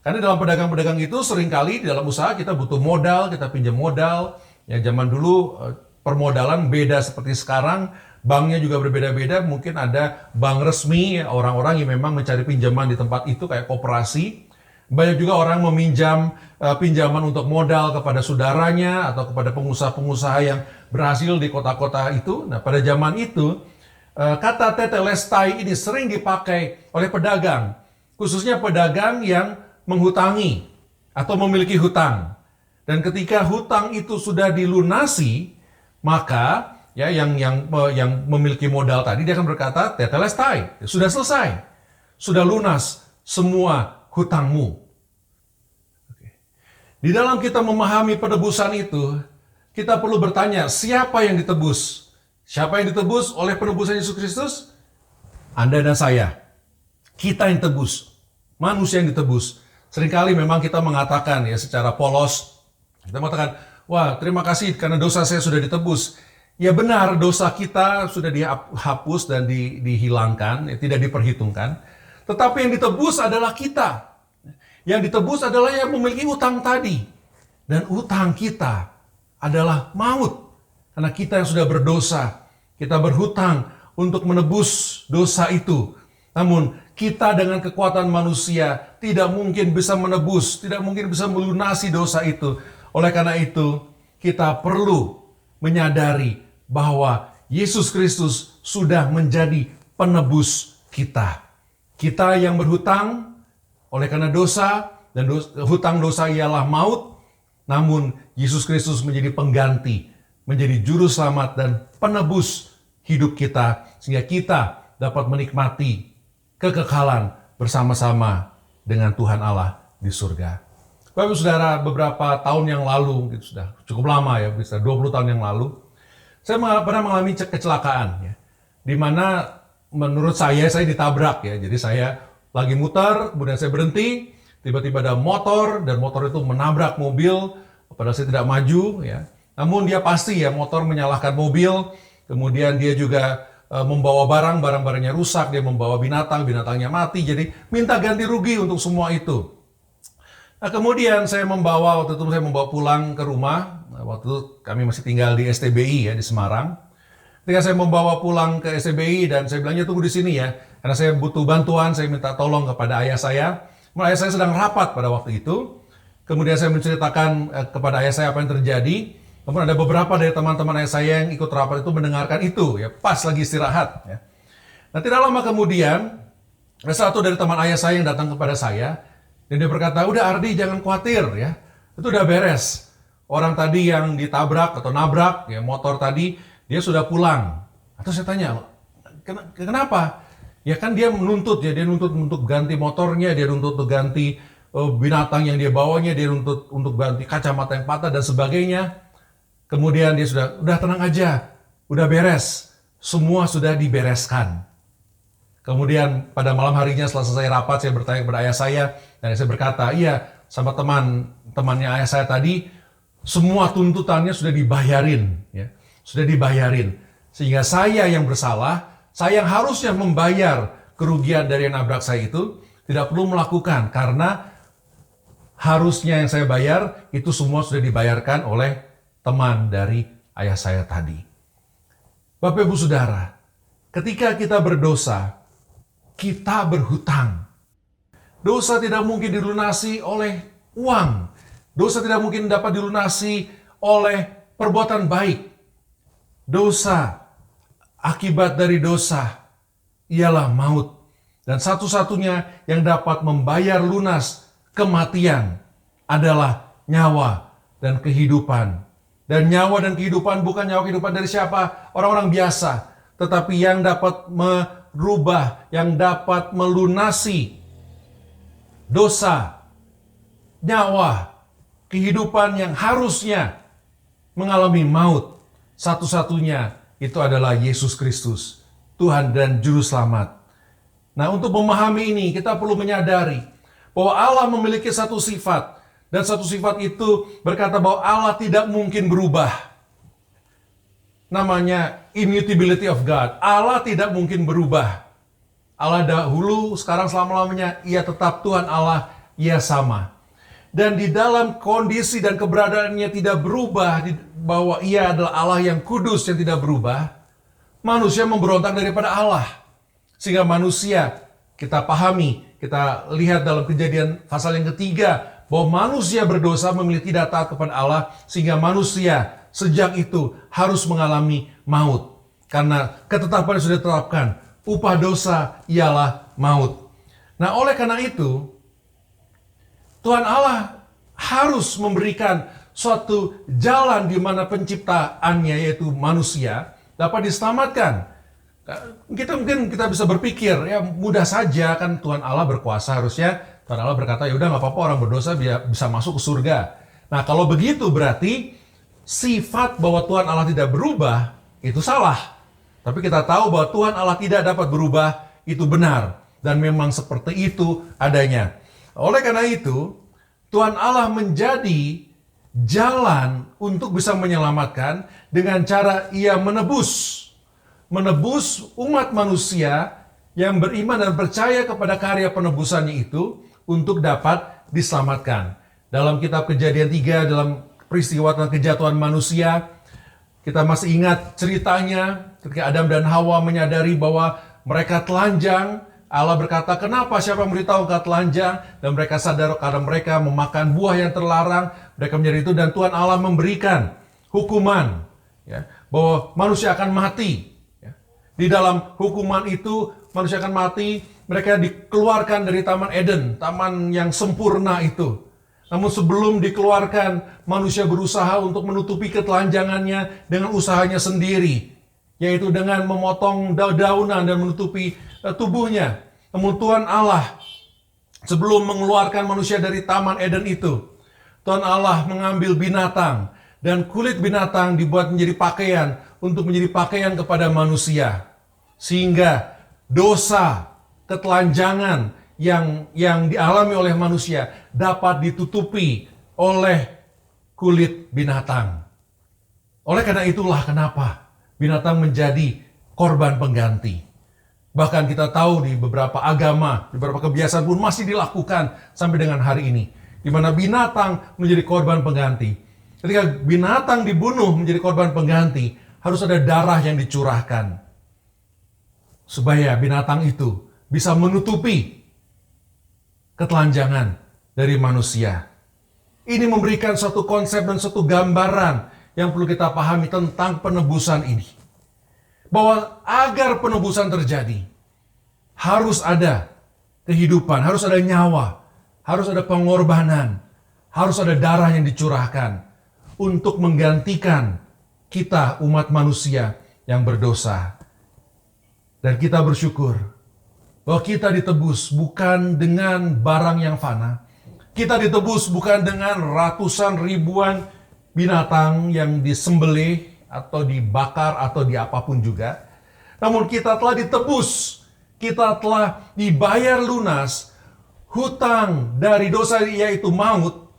Karena dalam pedagang-pedagang itu seringkali di dalam usaha kita butuh modal, kita pinjam modal. Ya, zaman dulu permodalan beda seperti sekarang. Banknya juga berbeda-beda, mungkin ada bank resmi, orang-orang yang memang mencari pinjaman di tempat itu kayak koperasi. Banyak juga orang meminjam pinjaman untuk modal kepada saudaranya atau kepada pengusaha-pengusaha yang berhasil di kota-kota itu. Nah, pada zaman itu, kata tetelestai ini sering dipakai oleh pedagang, khususnya pedagang yang menghutangi atau memiliki hutang. Dan ketika hutang itu sudah dilunasi, maka ya yang memiliki modal tadi dia akan berkata tetelestai, sudah selesai, sudah lunas semua hutangmu. Di dalam kita memahami penebusan itu, kita perlu bertanya, siapa yang ditebus? Siapa yang ditebus oleh penebusan Yesus Kristus? Anda dan saya. Kita yang tebus, manusia yang ditebus. Seringkali memang kita mengatakan ya secara polos, kita mengatakan, wah terima kasih karena dosa saya sudah ditebus. Ya benar, dosa kita sudah dihapus dan dihilangkan, ya, tidak diperhitungkan. Tetapi yang ditebus adalah kita. Yang ditebus adalah yang memiliki utang tadi. Dan utang kita adalah maut. Karena kita yang sudah berdosa, kita berhutang untuk menebus dosa itu. Namun kita dengan kekuatan manusia tidak mungkin bisa menebus, tidak mungkin bisa melunasi dosa itu. Oleh karena itu, kita perlu menyadari bahwa Yesus Kristus sudah menjadi penebus kita. Kita yang berhutang oleh karena dosa, dan hutang dosa ialah maut, namun Yesus Kristus menjadi pengganti, menjadi juru selamat dan penebus hidup kita, sehingga kita dapat menikmati kekekalan bersama-sama dengan Tuhan Allah di surga. Bapak Saudara, beberapa tahun yang lalu, gitu, sudah cukup lama ya, bisa 20 tahun yang lalu, saya pernah mengalami kecelakaan, ya, di mana menurut saya ditabrak ya. Jadi saya lagi muter, kemudian saya berhenti, tiba-tiba ada motor dan motor itu menabrak mobil, padahal saya tidak maju, ya. Namun dia pasti ya motor menyalahkan mobil, kemudian dia juga membawa barang-barangnya rusak, dia membawa binatangnya mati, jadi minta ganti rugi untuk semua itu. Nah, kemudian waktu itu saya membawa pulang ke rumah. Waktu itu kami masih tinggal di STBI ya di Semarang. Ketika saya membawa pulang ke STBI dan saya bilangnya tunggu di sini ya, karena saya butuh bantuan, saya minta tolong kepada ayah saya. Ayah saya sedang rapat pada waktu itu. Kemudian saya menceritakan kepada ayah saya apa yang terjadi. Kemudian ada beberapa dari teman-teman ayah saya yang ikut rapat itu mendengarkan itu ya, pas lagi istirahat ya. Nah, tidak lama kemudian ada satu dari teman ayah saya yang datang kepada saya dan dia berkata, "Udah Ardi, jangan khawatir ya. Itu udah beres. Orang tadi yang ditabrak atau nabrak ya motor tadi, dia sudah pulang." Atau saya tanya, "Kenapa?" Ya kan dia menuntut ya, dia nuntut untuk ganti motornya, dia nuntut untuk ganti binatang yang dia bawanya, dia nuntut untuk ganti kacamata yang patah dan sebagainya. Kemudian dia udah tenang aja, udah beres. semua sudah dibereskan. Kemudian pada malam harinya setelah selesai rapat, saya bertanya kepada ayah saya, dan saya berkata, iya, sama temannya ayah saya tadi, semua tuntutannya sudah dibayarin, ya, sudah dibayarin. Sehingga saya yang bersalah, saya yang harusnya membayar kerugian dari yang nabrak saya itu, tidak perlu melakukan, karena harusnya yang saya bayar, itu semua sudah dibayarkan oleh teman dari ayah saya tadi. Bapak Ibu Saudara, ketika kita berdosa, kita berhutang. Dosa tidak mungkin dilunasi oleh uang. Dosa tidak mungkin dapat dilunasi oleh perbuatan baik. Dosa, akibat dari dosa, ialah maut. Dan satu-satunya yang dapat membayar lunas kematian adalah nyawa dan kehidupan. Dan nyawa dan kehidupan bukan nyawa kehidupan dari siapa? Orang-orang biasa. Tetapi yang dapat merubah, yang dapat melunasi dosa, nyawa, kehidupan yang harusnya mengalami maut. Satu-satunya itu adalah Yesus Kristus, Tuhan dan Juru Selamat. Nah, untuk memahami ini, kita perlu menyadari bahwa Allah memiliki satu sifat. Dan satu sifat itu berkata bahwa Allah tidak mungkin berubah. Namanya immutability of God. Allah tidak mungkin berubah. Allah dahulu, sekarang selama-lamanya, Ia tetap Tuhan Allah, Ia sama. Dan di dalam kondisi dan keberadaannya tidak berubah, bahwa Ia adalah Allah yang kudus yang tidak berubah, manusia memberontak daripada Allah. Sehingga manusia, kita pahami, kita lihat dalam Kejadian pasal yang ketiga, bahwa manusia berdosa memilih tidak taat kepada Allah, sehingga manusia sejak itu harus mengalami maut. Karena ketetapan yang sudah ditetapkan, upah dosa ialah maut. Nah, oleh karena itu, Tuhan Allah harus memberikan suatu jalan di mana penciptaannya, yaitu manusia, dapat diselamatkan. Kita bisa berpikir, ya mudah saja kan Tuhan Allah berkuasa, harusnya Tuhan Allah berkata, ya udah nggak apa-apa orang berdosa bisa masuk ke surga. Nah, kalau begitu berarti sifat bahwa Tuhan Allah tidak berubah itu salah. Tapi kita tahu bahwa Tuhan Allah tidak dapat berubah itu benar, dan memang seperti itu adanya. Oleh karena itu, Tuhan Allah menjadi jalan untuk bisa menyelamatkan dengan cara Ia menebus umat manusia yang beriman dan percaya kepada karya penebusannya itu untuk dapat diselamatkan. Dalam kitab Kejadian 3, dalam peristiwa tentang kejatuhan manusia, kita masih ingat ceritanya ketika Adam dan Hawa menyadari bahwa mereka telanjang. Allah berkata, kenapa, siapa yang memberitahu engkau telanjang? Dan mereka sadar karena mereka memakan buah yang terlarang. Mereka menjadi itu, dan Tuhan Allah memberikan hukuman, ya, bahwa manusia akan mati. Ya. Di dalam hukuman itu, manusia akan mati. Mereka dikeluarkan dari Taman Eden, taman yang sempurna itu. Namun sebelum dikeluarkan, manusia berusaha untuk menutupi ketelanjangannya dengan usahanya sendiri, yaitu dengan memotong daunan dan menutupi tubuhnya. Namun Tuhan Allah, sebelum mengeluarkan manusia dari Taman Eden itu, Tuhan Allah mengambil binatang, dan kulit binatang dibuat menjadi pakaian untuk menjadi pakaian kepada manusia. Sehingga dosa, ketelanjangan yang dialami oleh manusia dapat ditutupi oleh kulit binatang. Oleh karena itulah kenapa binatang menjadi korban pengganti. Bahkan kita tahu di beberapa agama, di beberapa kebiasaan pun masih dilakukan sampai dengan hari ini, di mana binatang menjadi korban pengganti. Ketika binatang dibunuh menjadi korban pengganti, harus ada darah yang dicurahkan supaya binatang itu bisa menutupi ketelanjangan dari manusia. Ini memberikan suatu konsep dan suatu gambaran yang perlu kita pahami tentang penebusan ini. Bahwa agar penebusan terjadi, harus ada kehidupan, harus ada nyawa, harus ada pengorbanan, harus ada darah yang dicurahkan untuk menggantikan kita umat manusia yang berdosa. Dan kita bersyukur bahwa kita ditebus bukan dengan barang yang fana. Kita ditebus bukan dengan ratusan ribuan binatang yang disembelih atau dibakar atau di apapun juga. namun kita telah ditebus, kita telah dibayar lunas hutang dari dosa yaitu maut,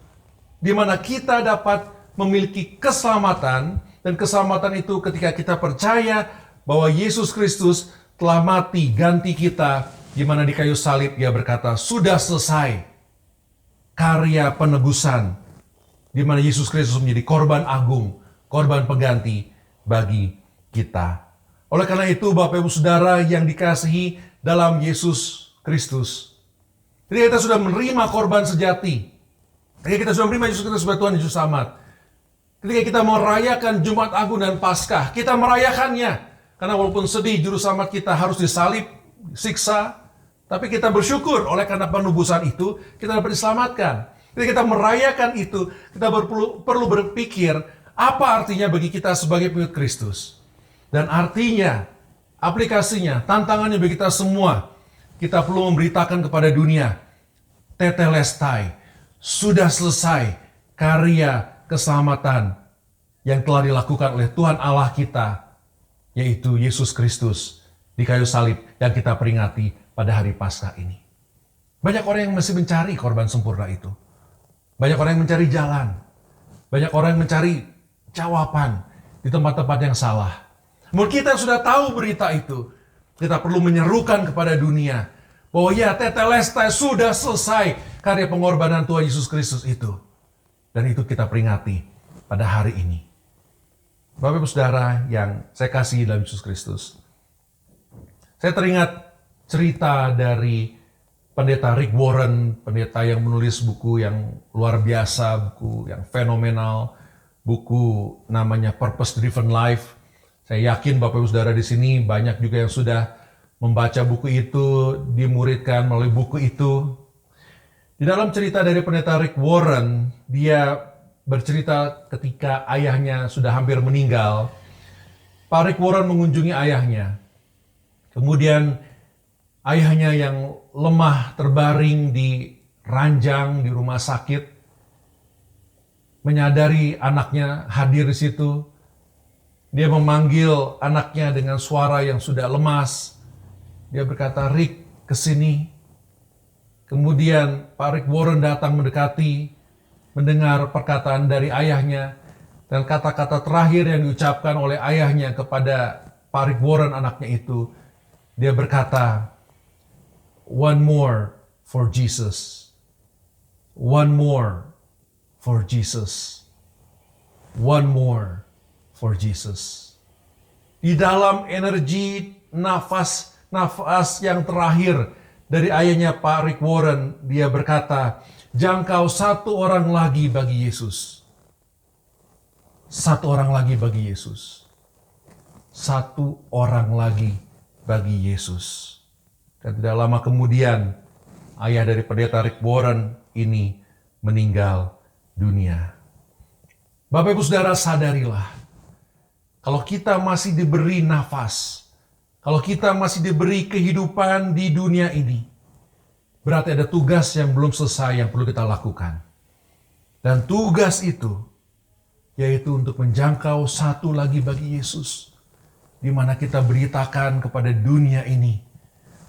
di mana kita dapat memiliki keselamatan, dan keselamatan itu ketika kita percaya bahwa Yesus Kristus telah mati ganti kita, di mana di kayu salib Dia berkata, sudah selesai. Karya penebusan, di mana Yesus Kristus menjadi korban agung, korban pengganti bagi kita. Oleh karena itu, Bapak Ibu Saudara yang dikasihi dalam Yesus Kristus, ketika kita sudah menerima korban sejati, ketika kita sudah menerima Yesus Kristus sebagai Tuhan Yesus Selamat, ketika kita merayakan Jumat Agung dan Paskah, kita merayakannya. Karena walaupun sedih, Juru Selamat kita harus disalib, disiksa, tapi kita bersyukur oleh karena penebusan itu, kita dapat diselamatkan. Ketika kita merayakan itu, kita perlu berpikir, apa artinya bagi kita sebagai pengikut Kristus? Dan artinya, aplikasinya, tantangannya bagi kita semua, kita perlu memberitakan kepada dunia, tetelestai, sudah selesai karya keselamatan yang telah dilakukan oleh Tuhan Allah kita, yaitu Yesus Kristus di kayu salib yang kita peringati pada hari Paskah ini. Banyak orang yang masih mencari korban sempurna itu. Banyak orang yang mencari jalan. Banyak orang yang mencari jawaban di tempat-tempat yang salah. Namun kita sudah tahu berita itu, kita perlu menyerukan kepada dunia bahwa ya, tetelestai, sudah selesai karya pengorbanan Tuhan Yesus Kristus itu. Dan itu kita peringati pada hari ini. Bapak Ibu Saudara yang saya kasihi dalam Yesus Kristus, saya teringat cerita dari Pendeta Rick Warren, pendeta yang menulis buku yang luar biasa, buku yang fenomenal, buku namanya Purpose Driven Life. Saya yakin Bapak Ibu Saudara di sini banyak juga yang sudah membaca buku itu, dimuridkan melalui buku itu. Di dalam cerita dari Pendeta Rick Warren, dia bercerita ketika ayahnya sudah hampir meninggal. Pak Rick Warren mengunjungi ayahnya. Kemudian ayahnya yang lemah terbaring di ranjang di rumah sakit, menyadari anaknya hadir di situ. Dia memanggil anaknya dengan suara yang sudah lemas. Dia berkata, "Rick, kesini." Kemudian Pak Rick Warren datang mendekati, mendengar perkataan dari ayahnya, dan kata-kata terakhir yang diucapkan oleh ayahnya kepada Pak Rick Warren anaknya itu, dia berkata, "One more for Jesus. One more for Jesus. One more for Jesus." Di dalam energi nafas yang terakhir dari ayahnya Pak Rick Warren, dia berkata, "Jangkau satu orang lagi bagi Yesus. Satu orang lagi bagi Yesus. Satu orang lagi bagi Yesus." Dan tidak lama kemudian, ayah dari Pendeta Rick Warren ini meninggal dunia. Bapak Ibu Saudara, sadarilah, kalau kita masih diberi nafas, kalau kita masih diberi kehidupan di dunia ini, berarti ada tugas yang belum selesai yang perlu kita lakukan. Dan tugas itu, yaitu untuk menjangkau satu lagi bagi Yesus, di mana kita beritakan kepada dunia ini,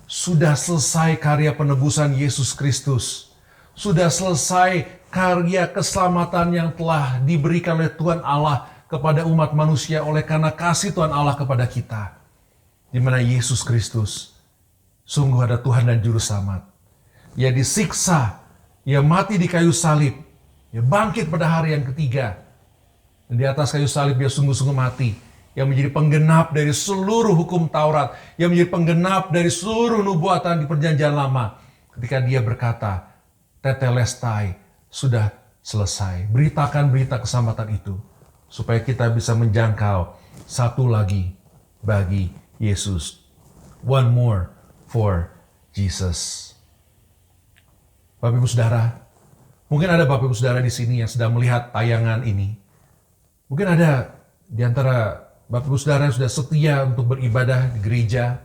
sudah selesai karya penebusan Yesus Kristus. Sudah selesai karya keselamatan yang telah diberikan oleh Tuhan Allah kepada umat manusia oleh karena kasih Tuhan Allah kepada kita. Di mana Yesus Kristus sungguh ada Tuhan dan Juru Selamat. Ia disiksa, ia mati di kayu salib, ia bangkit pada hari yang ketiga. Dan di atas kayu salib dia sungguh-sungguh mati, yang menjadi penggenap dari seluruh hukum Taurat, yang menjadi penggenap dari seluruh nubuatan di Perjanjian Lama. Ketika dia berkata, "Tetelestai, sudah selesai." Beritakan berita keselamatan itu, supaya kita bisa menjangkau satu lagi bagi Yesus. One more for Jesus. Bapak Ibu Saudara, mungkin ada Bapak Ibu Saudara di sini yang sedang melihat tayangan ini. Mungkin ada di antara Bapak Ibu Saudara yang sudah setia untuk beribadah di gereja,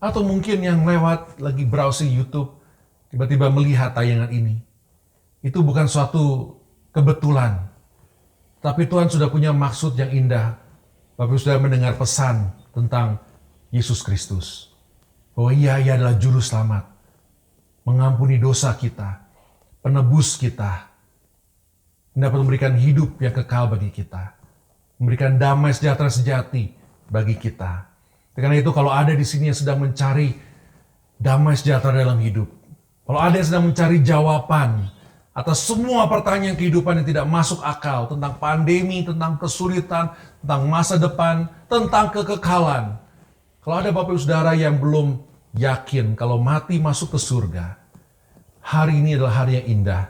atau mungkin yang lewat lagi browsing YouTube, tiba-tiba melihat tayangan ini. Itu bukan suatu kebetulan, tapi Tuhan sudah punya maksud yang indah. Bapak Ibu Saudara mendengar pesan tentang Yesus Kristus. Bahwa ia adalah juru selamat, mengampuni dosa kita, penebus kita, dapat memberikan hidup yang kekal bagi kita, memberikan damai sejahtera sejati bagi kita. Karena itu kalau ada di sini yang sedang mencari damai sejahtera dalam hidup, kalau ada yang sedang mencari jawaban atas semua pertanyaan kehidupan yang tidak masuk akal, tentang pandemi, tentang kesulitan, tentang masa depan, tentang kekekalan. Kalau ada Bapak Ibu Saudara yang belum yakin kalau mati masuk ke surga, hari ini adalah hari yang indah.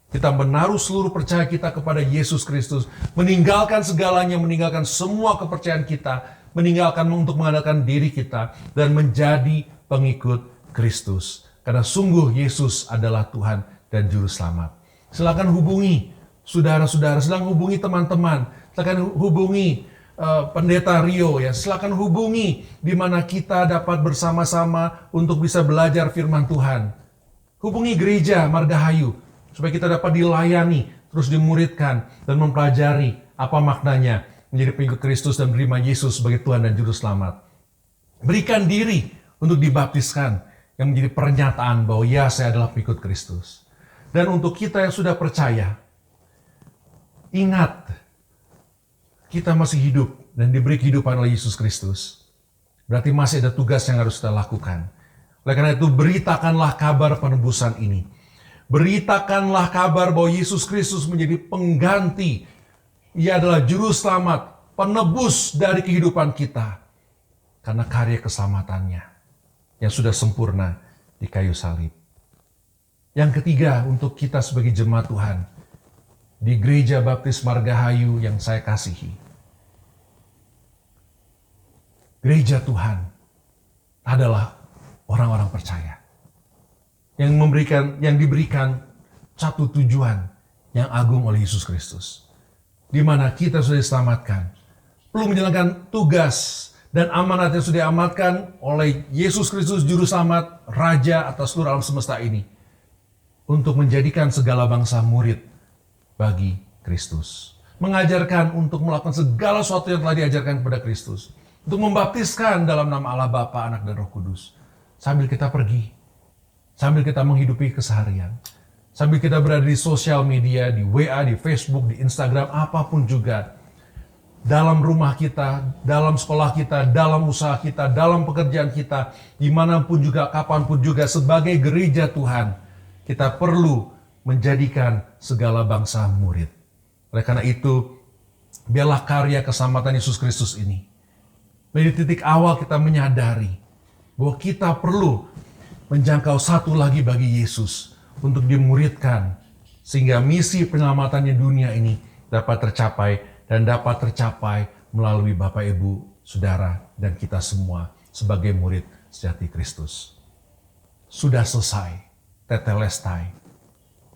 Kita menaruh seluruh percaya kita kepada Yesus Kristus, meninggalkan segalanya, meninggalkan semua kepercayaan kita, meninggalkan untuk mengandalkan diri kita, dan menjadi pengikut Kristus. Karena sungguh Yesus adalah Tuhan dan Juru Selamat. Silakan hubungi saudara-saudara, silakan hubungi teman-teman, silakan hubungi Pendeta Rio, ya. Silakan hubungi di mana kita dapat bersama-sama untuk bisa belajar firman Tuhan. Hubungi gereja Margahayu supaya kita dapat dilayani, terus dimuridkan dan mempelajari apa maknanya menjadi pengikut Kristus dan menerima Yesus sebagai Tuhan dan Juru Selamat. Berikan diri untuk dibaptiskan yang menjadi pernyataan bahwa ya, saya adalah pengikut Kristus. Dan untuk kita yang sudah percaya, ingat, kita masih hidup dan diberi kehidupan oleh Yesus Kristus. Berarti masih ada tugas yang harus kita lakukan. Oleh karena itu, beritakanlah kabar penebusan ini. Beritakanlah kabar bahwa Yesus Kristus menjadi pengganti. Ia adalah juru selamat, penebus dari kehidupan kita. Karena karya keselamatannya yang sudah sempurna di kayu salib. Yang ketiga, untuk kita sebagai jemaat Tuhan, di Gereja Baptis Margahayu yang saya kasihi. Gereja Tuhan adalah orang-orang percaya yang diberikan satu tujuan yang agung oleh Yesus Kristus. Di mana kita sudah diselamatkan, perlu menjalankan tugas dan amanat yang sudah diamanatkan oleh Yesus Kristus Juru Selamat, Raja atas seluruh alam semesta ini, untuk menjadikan segala bangsa murid bagi Kristus. Mengajarkan untuk melakukan segala sesuatu yang telah diajarkan kepada Kristus. Untuk membaptiskan dalam nama Allah Bapa, Anak, dan Roh Kudus. Sambil kita pergi. Sambil kita menghidupi keseharian. Sambil kita berada di sosial media, di WA, di Facebook, di Instagram, apapun juga. Dalam rumah kita, dalam sekolah kita, dalam usaha kita, dalam pekerjaan kita, dimanapun juga, kapanpun juga, sebagai gereja Tuhan, kita perlu menjadikan segala bangsa murid. Oleh karena itu, biarlah karya keselamatan Yesus Kristus ini menjadi titik awal kita menyadari bahwa kita perlu menjangkau satu lagi bagi Yesus untuk dimuridkan, sehingga misi penyelamatannya dunia ini dapat tercapai dan dapat tercapai melalui Bapak, Ibu, Saudara, dan kita semua sebagai murid sejati Kristus. Sudah selesai, tetelestai.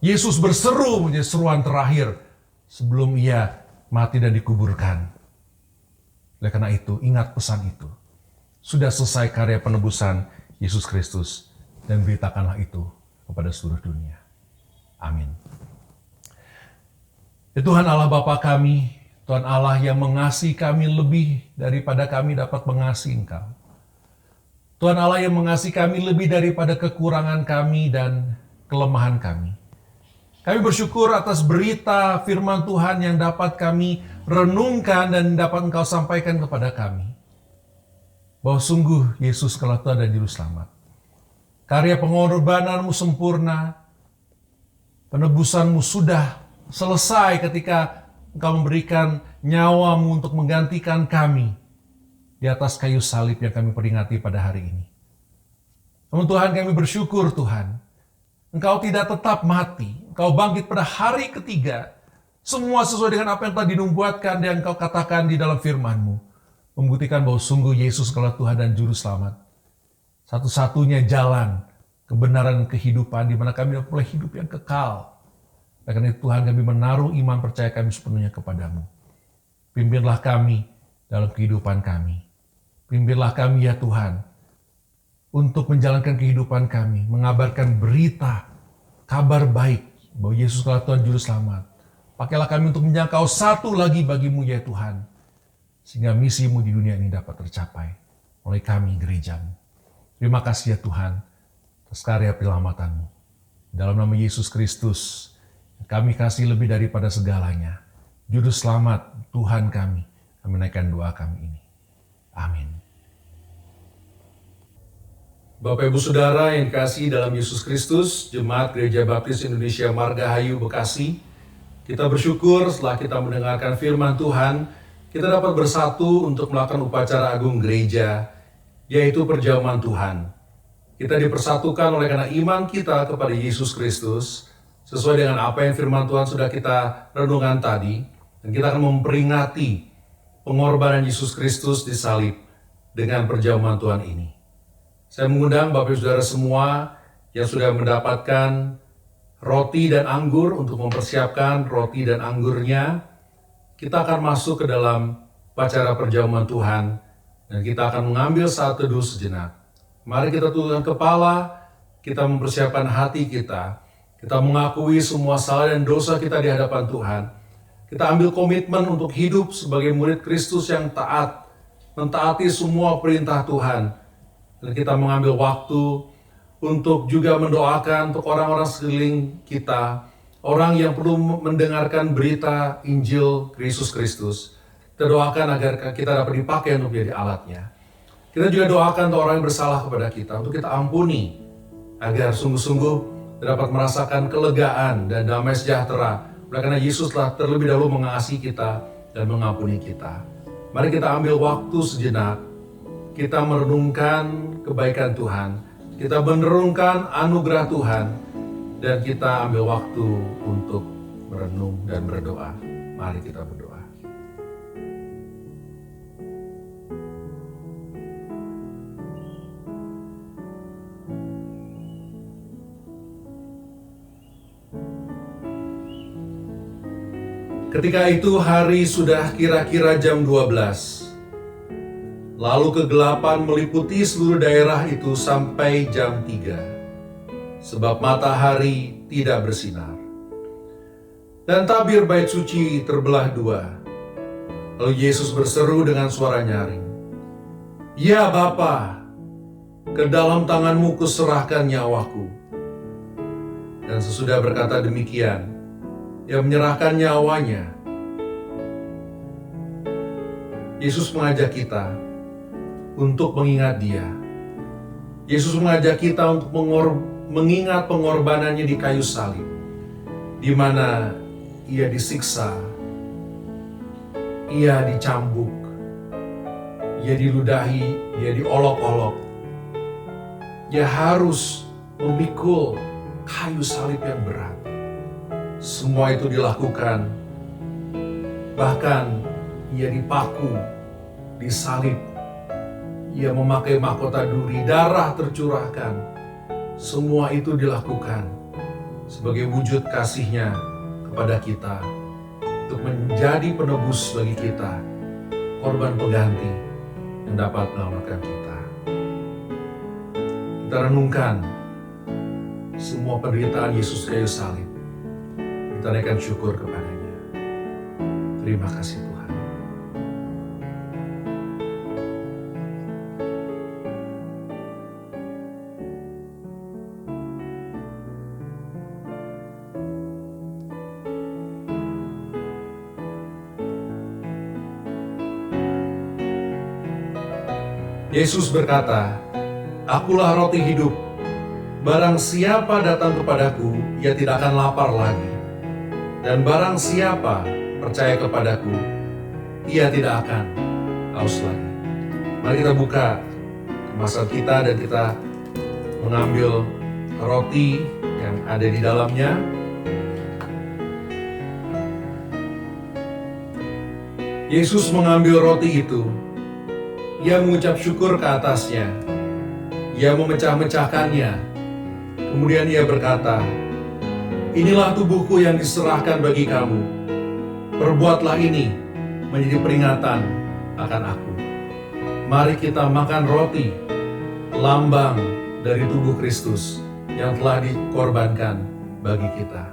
Yesus berseru menjadi seruan terakhir sebelum ia mati dan dikuburkan. Oleh karena itu, ingat pesan itu. Sudah selesai karya penebusan Yesus Kristus, dan beritakanlah itu kepada seluruh dunia. Amin. Ya Tuhan Allah Bapa kami, Tuhan Allah yang mengasihi kami lebih daripada kami dapat mengasihi Engkau. Tuhan Allah yang mengasihi kami lebih daripada kekurangan kami dan kelemahan kami. Kami bersyukur atas berita firman Tuhan yang dapat kami renungkan dan dapat Engkau sampaikan kepada kami. Bahwa sungguh Yesus adalah Tuhan dan Juru Selamat. Karya pengorbanan-Mu sempurna, penebusan-Mu sudah selesai ketika Engkau memberikan nyawa-Mu untuk menggantikan kami di atas kayu salib yang kami peringati pada hari ini. Namun Tuhan, kami bersyukur Tuhan, Engkau tidak tetap mati. Engkau bangkit pada hari ketiga. Semua sesuai dengan apa yang telah dinubuatkan dan Engkau katakan di dalam firman-Mu. Membuktikan bahwa sungguh Yesus adalah Tuhan dan Juru Selamat. Satu-satunya jalan, kebenaran dan kehidupan di mana kami boleh hidup yang kekal. Karena itu Tuhan, kami menaruh iman percaya kami sepenuhnya kepadamu. Pimpinlah kami dalam kehidupan kami. Pimpinlah kami ya Tuhan, untuk menjalankan kehidupan kami, mengabarkan berita, kabar baik, bahwa Yesus adalah Tuhan Juru Selamat. Pakailah kami untuk menjangkau satu lagi bagi-Mu ya Tuhan, sehingga misi-Mu di dunia ini dapat tercapai. oleh kami gerejamu. Terima kasih ya Tuhan atas karya penyelamatan-Mu. Dalam nama Yesus Kristus, kami kasih lebih daripada segalanya. Juru selamat Tuhan kami naikkan doa kami ini. Amin. Bapak Ibu Saudara yang dikasihi dalam Yesus Kristus, Jemaat Gereja Baptis Indonesia Margahayu Bekasi, kita bersyukur setelah kita mendengarkan firman Tuhan, kita dapat bersatu untuk melakukan upacara agung gereja, yaitu perjamuan Tuhan. Kita dipersatukan oleh karena iman kita kepada Yesus Kristus, sesuai dengan apa yang firman Tuhan sudah kita renungkan tadi, dan kita akan memperingati pengorbanan Yesus Kristus di salib dengan perjamuan Tuhan ini. Saya mengundang Bapak Ibu Saudara semua yang sudah mendapatkan roti dan anggur untuk mempersiapkan roti dan anggurnya. Kita akan masuk ke dalam upacara perjamuan Tuhan dan kita akan mengambil saat teduh sejenak. Mari kita tundukkan kepala, kita mempersiapkan hati kita. Kita mengakui semua salah dan dosa kita di hadapan Tuhan. Kita ambil komitmen untuk hidup sebagai murid Kristus yang taat, mentaati semua perintah Tuhan. Dan kita mengambil waktu untuk juga mendoakan untuk orang-orang sekeliling kita, orang yang perlu mendengarkan berita Injil Yesus Kristus. Kita doakan agar kita dapat dipakai untuk menjadi alatnya. Kita juga doakan untuk orang yang bersalah kepada kita, untuk kita ampuni, agar sungguh-sungguh dapat merasakan kelegaan dan damai sejahtera. Karena Yesus telah terlebih dahulu mengasihi kita dan mengampuni kita. Mari kita ambil waktu sejenak, kita merenungkan kebaikan Tuhan, kita merenungkan anugerah Tuhan, dan kita ambil waktu untuk merenung dan berdoa. Mari kita berdoa. Ketika itu hari sudah kira-kira jam 12. Lalu kegelapan meliputi seluruh daerah itu sampai jam 3. Sebab matahari tidak bersinar. Dan tabir bait suci terbelah dua. Lalu Yesus berseru dengan suara nyaring, "Ya Bapa, ke dalam tangan-Mu kuserahkan nyawaku." Dan sesudah berkata demikian, Ia menyerahkan nyawanya. Yesus mengajak kita untuk mengingat Dia. Yesus mengajak kita untuk mengingat pengorbanannya di kayu salib, di mana Ia disiksa, Ia dicambuk, Ia diludahi, Ia diolok-olok. Ia harus memikul kayu salib yang berat. Semua itu dilakukan, bahkan Ia dipaku, disalib, Ia memakai mahkota duri, darah tercurahkan. Semua itu dilakukan sebagai wujud kasih-Nya kepada kita, untuk menjadi penebus bagi kita, korban pengganti yang dapat menyelamatkan kita. Kita renungkan semua penderitaan Yesus kayu salib. Kita naikkan syukur kepada-Nya. Terima kasih Tuhan. Yesus berkata, "Akulah roti hidup. Barang siapa datang kepadaku, ia tidak akan lapar lagi. Dan barang siapa percaya kepadaku, ia tidak akan haus lagi." Mari kita buka kemasan kita dan kita mengambil roti yang ada di dalamnya. Yesus mengambil roti itu. Ia mengucap syukur ke atasnya. Ia memecah-mecahkannya. Kemudian Ia berkata, "Inilah tubuhku yang diserahkan bagi kamu. Perbuatlah ini menjadi peringatan akan aku." Mari kita makan roti, lambang dari tubuh Kristus yang telah dikorbankan bagi kita.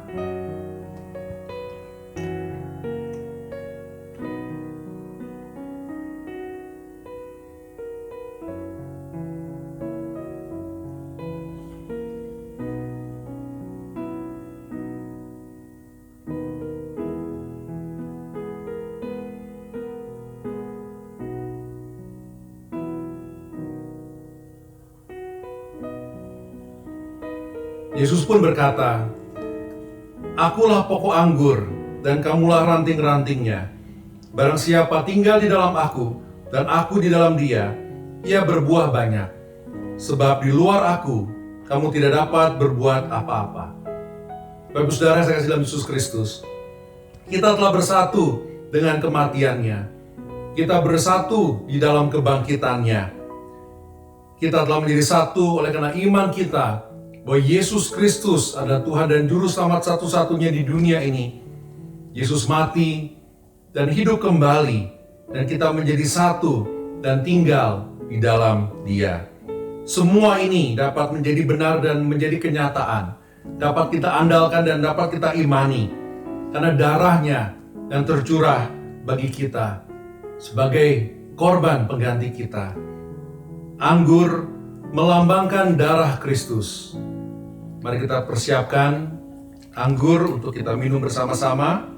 Yesus pun berkata, "Akulah pokok anggur dan kamulah ranting-rantingnya. Barang siapa tinggal di dalam aku dan aku di dalam dia, ia berbuah banyak. Sebab di luar aku, kamu tidak dapat berbuat apa-apa." Bapak Ibu Saudara saya kasih dalam Yesus Kristus, kita telah bersatu dengan kematiannya. Kita bersatu di dalam kebangkitannya. Kita telah menjadi satu oleh karena iman kita bahwa Yesus Kristus adalah Tuhan dan Juru Selamat satu-satunya di dunia ini. Yesus mati dan hidup kembali, dan kita menjadi satu dan tinggal di dalam Dia. Semua ini dapat menjadi benar dan menjadi kenyataan, dapat kita andalkan dan dapat kita imani, karena darahnya yang tercurah bagi kita sebagai korban pengganti kita. Anggur melambangkan darah Kristus. Mari kita persiapkan anggur untuk kita minum bersama-sama.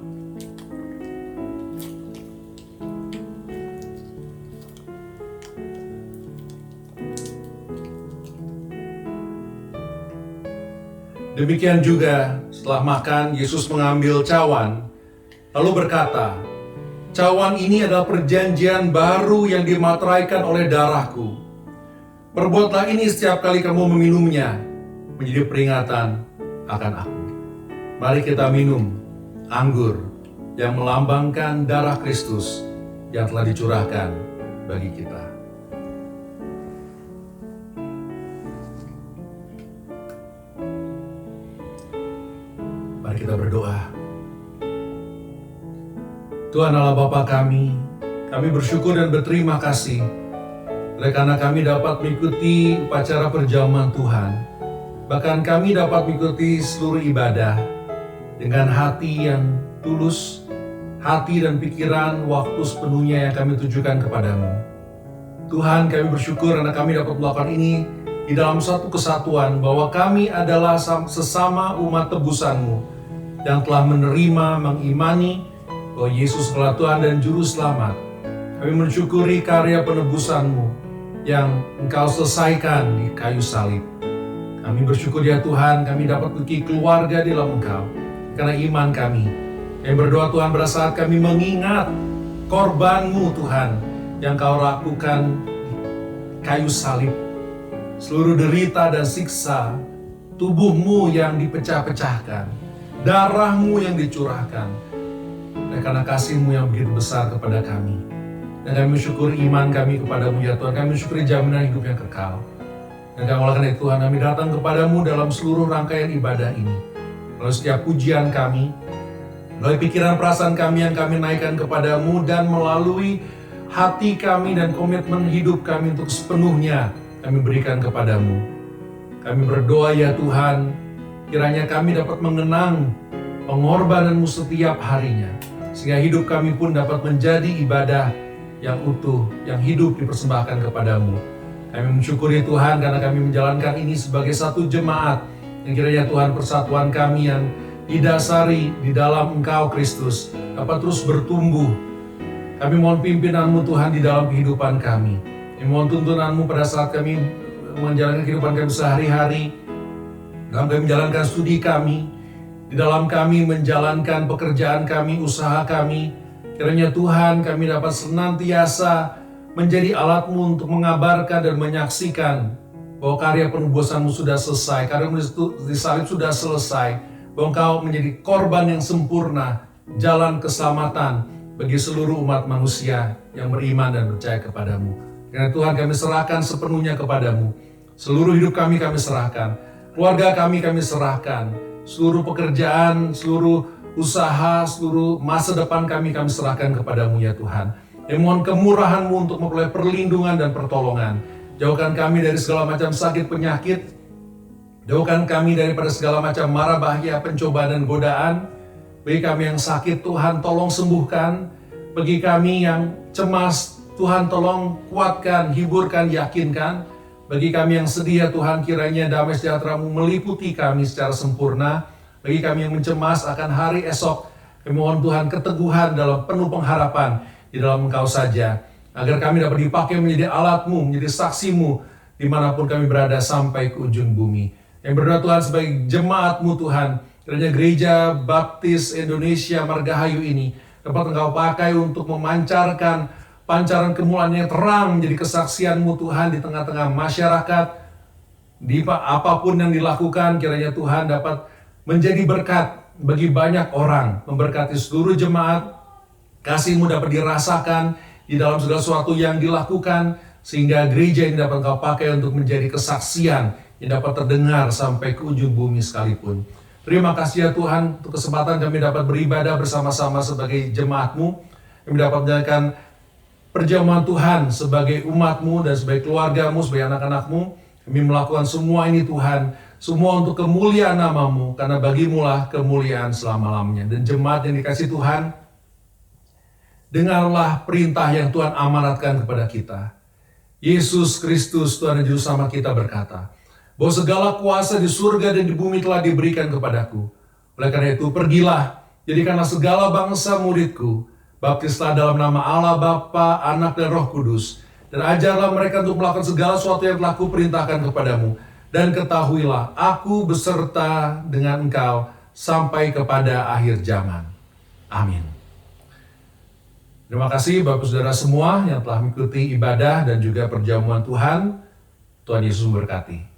Demikian juga setelah makan, Yesus mengambil cawan, lalu berkata, "Cawan ini adalah perjanjian baru yang dimateraikan oleh darahku. Perbuatlah ini setiap kali kamu meminumnya, menjadi peringatan akan aku." Mari kita minum anggur yang melambangkan darah Kristus yang telah dicurahkan bagi kita. Mari kita berdoa. Tuhan Allah Bapa kami bersyukur dan berterima kasih oleh karena kami dapat mengikuti upacara perjamuan Tuhan. Bahkan kami dapat mengikuti seluruh ibadah dengan hati yang tulus, hati dan pikiran, waktu sepenuhnya yang kami tujukan kepadamu. Tuhan, kami bersyukur karena kami dapat melakukan ini di dalam satu kesatuan, bahwa kami adalah sesama umat tebusan-Mu yang telah menerima, mengimani bahwa Yesus adalah Tuhan dan Juru Selamat. Kami mensyukuri karya penebusan-Mu yang Engkau selesaikan di kayu salib. Kami bersyukur ya Tuhan, kami dapat memiliki keluarga di dalam Engkau karena iman kami. Kami berdoa Tuhan, pada saat kami mengingat korban-Mu Tuhan yang Kau lakukan di kayu salib, seluruh derita dan siksa, tubuh-Mu yang dipecah-pecahkan, darah-Mu yang dicurahkan, dan karena kasih-Mu yang begitu besar kepada kami. Dan kami mensyukuri iman kami kepadamu ya Tuhan, kami mensyukuri jaminan hidup yang kekal. Dan kami oleh karena itu Tuhan, kami datang kepadamu dalam seluruh rangkaian ibadah ini. Melalui setiap pujian kami, melalui pikiran perasaan kami yang kami naikkan kepadamu, dan melalui hati kami dan komitmen hidup kami untuk sepenuhnya kami berikan kepadamu. Kami berdoa ya Tuhan, kiranya kami dapat mengenang pengorbananmu setiap harinya, sehingga hidup kami pun dapat menjadi ibadah yang utuh, yang hidup dipersembahkan kepadamu. Kami mensyukuri Tuhan karena kami menjalankan ini sebagai satu jemaat, yang kiranya Tuhan persatuan kami yang didasari di dalam Engkau Kristus dapat terus bertumbuh. Kami mohon pimpinanmu Tuhan di dalam kehidupan kami. Kami mohon tuntunanmu pada saat kami menjalankan kehidupan kami sehari-hari, dalam kami menjalankan studi kami, di dalam kami menjalankan pekerjaan kami, usaha kami. Kiranya Tuhan kami dapat senantiasa menjadi alat-Mu untuk mengabarkan dan menyaksikan bahwa karya penebusan-Mu sudah selesai, karya-Mu di salib sudah selesai, bahwa Engkau menjadi korban yang sempurna, jalan keselamatan bagi seluruh umat manusia yang beriman dan percaya kepadamu. Karena Tuhan kami serahkan sepenuhnya kepadamu. Seluruh hidup kami serahkan, keluarga kami serahkan, seluruh pekerjaan, seluruh usaha, seluruh masa depan kami serahkan kepadamu ya Tuhan. Yang mohon kemurahan-Mu untuk memperoleh perlindungan dan pertolongan. Jauhkan kami dari segala macam sakit penyakit. Jauhkan kami daripada segala macam mara bahaya, pencobaan dan godaan. Bagi kami yang sakit, Tuhan tolong sembuhkan. Bagi kami yang cemas, Tuhan tolong kuatkan, hiburkan, yakinkan. Bagi kami yang sedih ya Tuhan, kiranya damai sejahtera-Mu meliputi kami secara sempurna. Bagi kami yang mencemas akan hari esok, kami mohon Tuhan keteguhan dalam penuh pengharapan di dalam Engkau saja. Agar kami dapat dipakai menjadi alat-Mu, menjadi saksi-Mu dimanapun kami berada sampai ke ujung bumi. Yang berdoa Tuhan sebagai jemaat-Mu Tuhan, kiranya Gereja Baptis Indonesia Margahayu ini dapat Engkau pakai untuk memancarkan pancaran kemuliaan yang terang menjadi kesaksian-Mu Tuhan di tengah-tengah masyarakat. Di apapun yang dilakukan, kiranya Tuhan dapat menjadi berkat bagi banyak orang, memberkati seluruh jemaat. Kasih-Mu dapat dirasakan di dalam segala sesuatu yang dilakukan, sehingga gereja ini dapat Engkau pakai untuk menjadi kesaksian yang dapat terdengar sampai ke ujung bumi sekalipun. Terima kasih ya Tuhan untuk kesempatan kami dapat beribadah bersama-sama sebagai jemaat-Mu. Kami dapat menjalankan perjamuan Tuhan sebagai umat-Mu dan sebagai keluarga-Mu, sebagai anak-anak-Mu. Kami melakukan semua ini Tuhan, semua untuk kemuliaan nama-Mu, karena bagi-Mu lah kemuliaan selama-lamanya. Dan jemaat yang dikasih Tuhan, dengarlah perintah yang Tuhan amanatkan kepada kita. Yesus Kristus Tuhan dan Juru Selamat kita berkata, bahwa segala kuasa di surga dan di bumi telah diberikan kepadaku. Oleh karena itu, pergilah, jadikanlah segala bangsa muridku, baptislah dalam nama Allah Bapa, Anak dan Roh Kudus, dan ajarlah mereka untuk melakukan segala sesuatu yang telah kuperintahkan kepadamu. Dan ketahuilah, aku beserta dengan engkau sampai kepada akhir zaman. Amin. Terima kasih Bapak Saudara semua yang telah mengikuti ibadah dan juga perjamuan Tuhan. Tuhan Yesus memberkati.